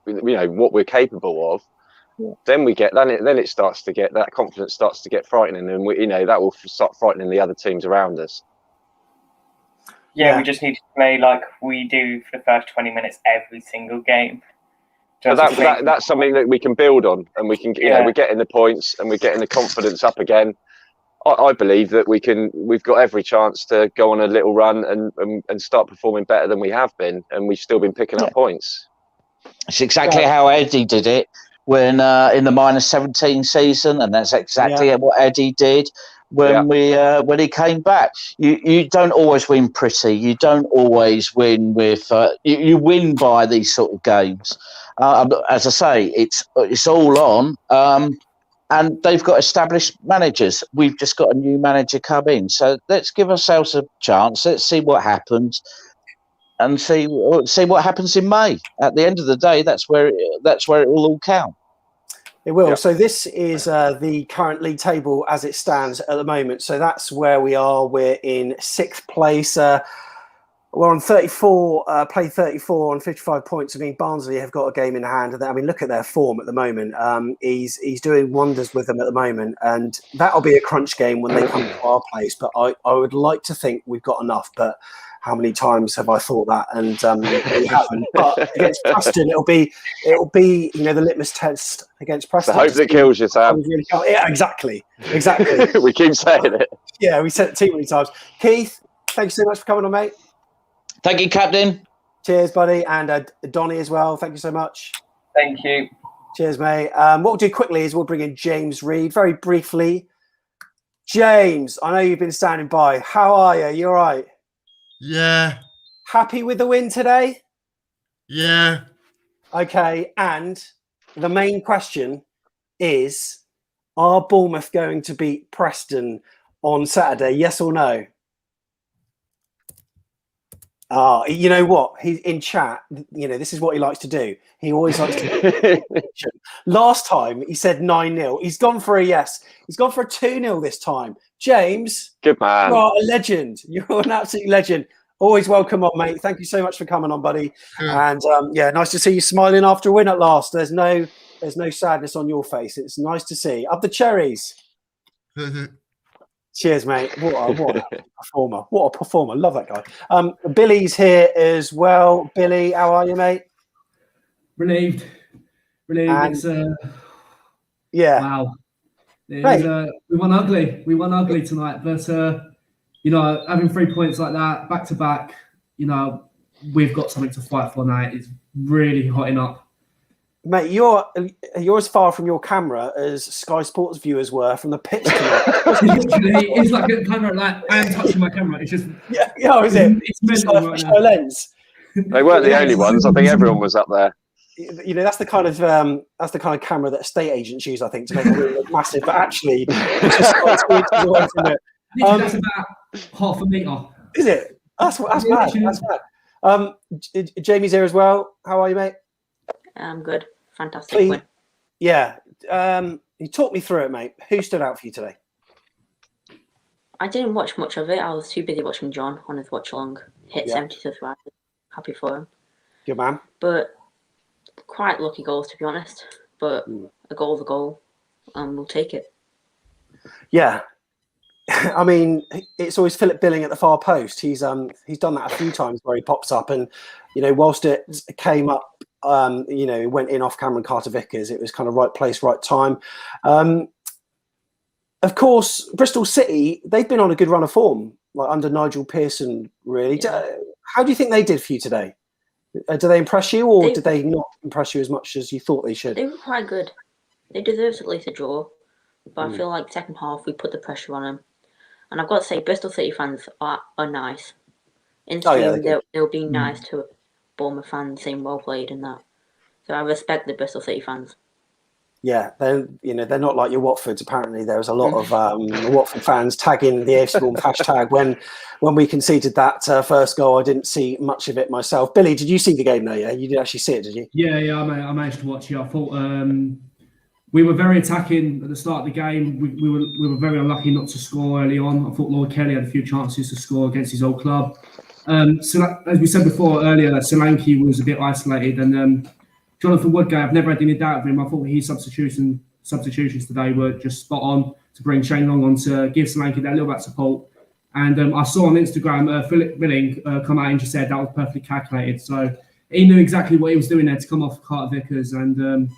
what we're capable of, then it starts to get, that confidence starts to get frightening, and that will start frightening the other teams around us. Yeah, we just need to play like we do for the first 20 minutes every single game. So that's something that we can build on, and we can, we're getting the points and we're getting the confidence up again. I believe that we've got every chance to go on a little run and start performing better than we have been, and we've still been picking up points. It's exactly how Eddie did it when in the -17 season, and that's exactly what Eddie did when he came back. You don't always win pretty. You don't always win with. You win by these sort of games. As I say, it's all on. And they've got established managers. We've just got a new manager come in. So let's give ourselves a chance. Let's see what happens, and see what happens in May. At the end of the day, that's where it will all count. It will. Yeah. So this is the current league table as it stands at the moment. So that's where we are. We're in 6th place. We're on 34, played 34 on 55 points. I mean, Barnsley have got a game in hand. I mean, look at their form at the moment. He's doing wonders with them at the moment. And that'll be a crunch game when they come to our place. But I would like to think we've got enough. But how many times have I thought that? And we haven't. But against Preston, it'll be the litmus test against Preston. The hope that kills you, Sam. Yeah, exactly. We keep saying it. Yeah, we said it too many times. Keith, thank you so much for coming on, mate. Thank you, Captain. Cheers, buddy. And Donnie as well. Thank you so much. Thank you. Cheers, mate. What we'll do quickly is we'll bring in James Reid very briefly. James, I know you've been standing by. How are you? You all right? Yeah. Happy with the win today? Yeah. Okay. And the main question is, are Bournemouth going to beat Preston on Saturday? Yes or no? You know what? He's in chat. This is what he likes to do. He always likes to. Last time he said 9-0. He's gone for a yes. He's gone for a 2-0 this time. James, good man. You are a legend. You're an absolute legend. Always welcome on, mate. Thank you so much for coming on, buddy. And nice to see you smiling after a win at last. There's no sadness on your face. It's nice to see. Up the cherries. Cheers, mate. What a performer. What a performer. Love that guy. Billy's here as well. Billy, how are you, mate? Relieved. And, it's yeah. Wow. We won ugly. We won ugly tonight. But having 3 points like that, back to back, we've got something to fight for now. It's really hotting up. Mate, you're as far from your camera as Sky Sports viewers were from the pitch tonight. Literally, it's like a camera. Like I am touching my camera. It's just is it? It's mental right now. A lens. They weren't the only ones. I think everyone was up there. That's the kind of camera that estate agents use, I think, to make it really look massive. But actually, it's just Sky Sports away from it. That's about half a metre. Is it? That's mad. That's mad. Jamie's here as well. How are you, mate? I'm good. Fantastic win. Yeah. You talk me through it, mate. Who stood out for you today? I didn't watch much of it. I was too busy watching John on his watch along. Hit 70th right. Happy for him. Good man. But quite lucky goals, to be honest. But a goal's a goal, and we'll take it. Yeah. I mean, it's always Philip Billing at the far post. He's done that a few times where he pops up, and whilst it came up, it went in off Cameron Carter-Vickers. It was kind of right place, right time. Of course, Bristol City, they've been on a good run of form, like under Nigel Pearson. Really, how do you think they did for you today? Did they impress you, or did they not impress you as much as you thought they should? They were quite good. They deserved at least a draw, but I feel like second half we put the pressure on them. And I've got to say, Bristol City fans are nice. In stream, they'll be nice to Bournemouth fans, saying well played and that. So I respect the Bristol City fans. Yeah, they're not like your Watfords. Apparently, there was a lot of Watford fans tagging the AFC Bournemouth hashtag when we conceded that first goal. I didn't see much of it myself. Billy, did you see the game though? Yeah, you did actually see it, did you? Yeah, I managed to watch it. I thought we were very attacking at the start of the game. We were very unlucky not to score early on. I thought Lloyd Kelly had a few chances to score against his old club. So as we said before earlier, Solanke was a bit isolated, and Jonathan Woodgate, I've never had any doubt of him. I thought his substitutions today were just spot on to bring Shane Long on to give Solanke that little bit of support. And I saw on Instagram Philip Billing come out and just said that was perfectly calculated. So he knew exactly what he was doing there to come off Carter-Vickers. And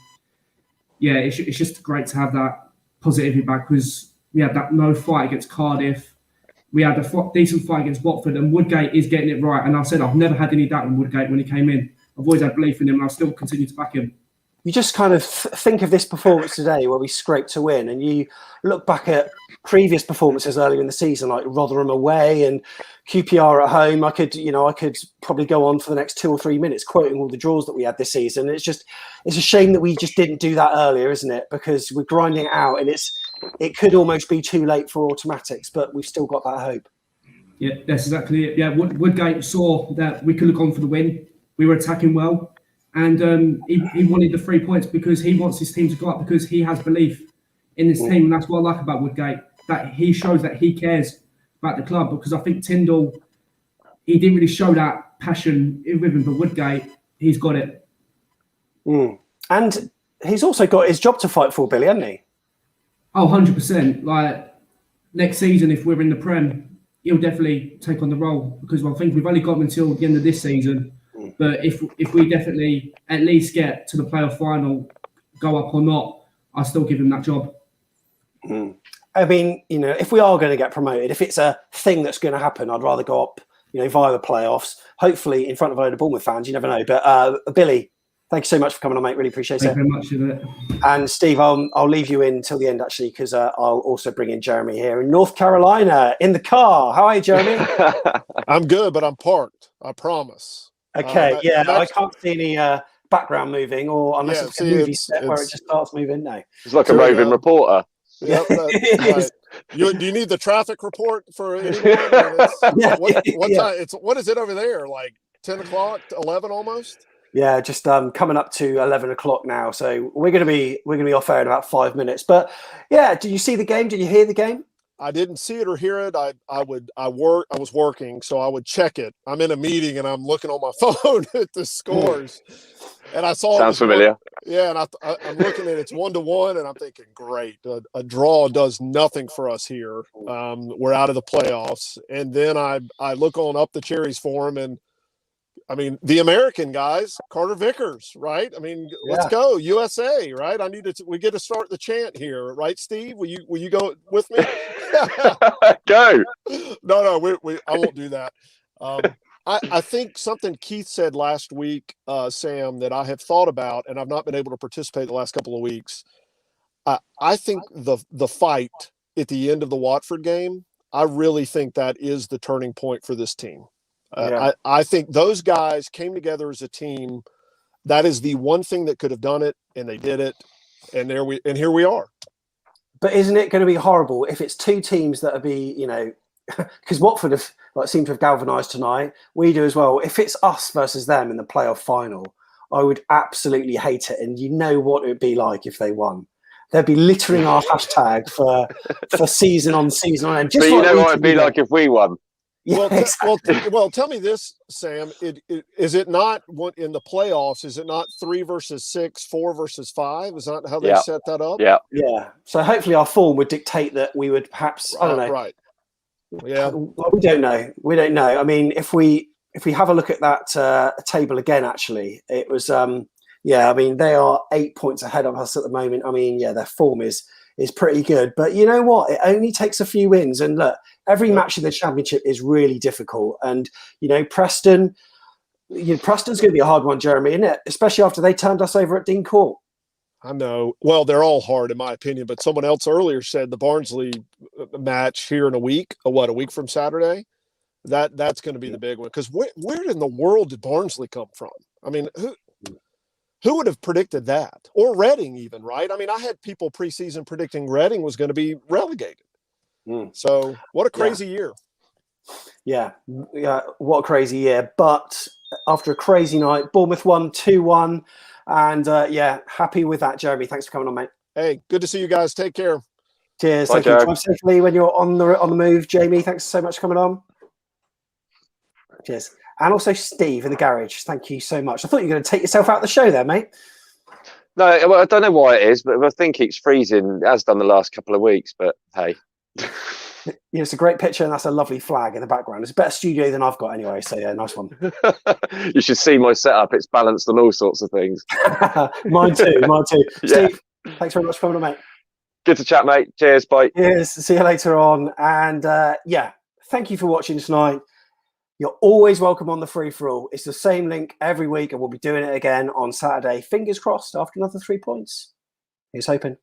it's just great to have that positivity back, because we had that no fight against Cardiff. We had a decent fight against Watford, and Woodgate is getting it right. And I said I've never had any doubt in Woodgate when he came in. I've always had belief in him, and I still continue to back him. you just kind of think of this performance today where we scraped to win, and you look back at previous performances earlier in the season, like Rotherham away and QPR at home. I could probably go on for the next 2 or 3 minutes quoting all the draws that we had this season. It's a shame that we just didn't do that earlier, isn't it? Because we're grinding it out, and it could almost be too late for automatics, but we've still got that hope. Yeah, that's exactly it. Yeah, Woodgate saw that we could have gone for the win. We were attacking well, and he wanted the 3 points because he wants his team to go up, because he has belief in this team, and that's what I like about Woodgate, that he shows that he cares about the club. Because I think Tyndall, he didn't really show that passion with him, but Woodgate, he's got it. And he's also got his job to fight for, Billy, hasn't he? Oh, 100%. Like, next season, if we're in the Prem, he'll definitely take on the role, because I think we've only got him until the end of this season. But if we definitely at least get to the playoff final, go up or not, I still give him that job. I mean, if we are going to get promoted, if it's a thing that's going to happen, I'd rather go up, via the playoffs, hopefully in front of a load of Bournemouth fans. You never know. But Billy, thank you so much for coming on, mate. Really appreciate it. Thank you very much for it. And Steve, I'll leave you in till the end, actually, because I'll also bring in Jeremy here in North Carolina in the car. How are you, Jeremy? I'm good, but I'm parked. I promise. Okay, I can't see any background moving, or unless it's a movie set where it just starts moving. No, it's like a roving reporter. Yep, right. Do you need the traffic report for anyone? What time? What is it over there? Like 10 o'clock, 11 almost? Yeah, just coming up to 11 o'clock now. So we're gonna be off air in about 5 minutes. But yeah, did you see the game? Did you hear the game? I didn't see it or hear it. I was working, so I would check it. I'm in a meeting and I'm looking on my phone at the scores, and I saw. Sounds familiar. Yeah, and I'm looking at it's 1-1, and I'm thinking, great, a draw does nothing for us here. We're out of the playoffs, and then I look on Up the Cherries forum, and I mean the American guys, Carter-Vickers, right? I mean, let's go USA, right? We get to start the chant here, right, Steve? Will you go with me? Go. No, I won't do that. I think something Keith said last week, Sam, that I have thought about, and I've not been able to participate the last couple of weeks. I think the fight at the end of the Watford game, I really think that is the turning point for this team. I think those guys came together as a team. That is the one thing that could have done it, and they did it. And here we are. But isn't it going to be horrible if it's two teams that because Watford seem to have galvanised tonight. We do as well. If it's us versus them in the playoff final, I would absolutely hate it. And you know what it would be like if they won. They'd be littering our hashtag for season on season on. But you know what it'd be like if we won. Yeah, well, tell me this, Sam. Is it not in the playoffs? Is it not 3 versus 6, 4 versus 5? Is that how they set that up? Yeah. So hopefully our form would dictate that we would perhaps. I don't know. Right. Yeah. Well, we don't know. I mean, if we have a look at that table again, actually, it was. I mean, they are 8 points ahead of us at the moment. I mean, their form is pretty good. But you know what? It only takes a few wins. And look, every match in the Championship is really difficult. And, Preston's going to be a hard one, Jeremy, isn't it? Especially after they turned us over at Dean Court. I know. Well, they're all hard in my opinion. But someone else earlier said the Barnsley match here in a week from Saturday, that's going to be the big one. Because where in the world did Barnsley come from? I mean, who would have predicted that? Or Reading even, right? I mean, I had people preseason predicting Reading was going to be relegated. So what a crazy year. Yeah, what a crazy year. But after a crazy night, Bournemouth won 2-1. And happy with that, Jeremy. Thanks for coming on, mate. Hey, good to see you guys. Take care. Cheers. Bye, Thank you. Drive safely when you're on the move, Jamie. Thanks so much for coming on. Cheers. And also Steve in the garage. Thank you so much. I thought you were going to take yourself out of the show there, mate. No, well, I don't know why it is, but I think it's freezing. It has done the last couple of weeks, but hey. It's a great picture, and that's a lovely flag in the background. It's a better studio than I've got anyway, so yeah, nice one. You should see my setup. It's balanced on all sorts of things. Mine too. Yeah. Steve, thanks very much for coming on, mate. Good to chat, mate. Cheers, bye. Cheers. See you later on. And thank you for watching tonight. You're always welcome on the free-for-all. It's the same link every week, and we'll be doing it again on Saturday. Fingers crossed after another 3 points. Here's hoping.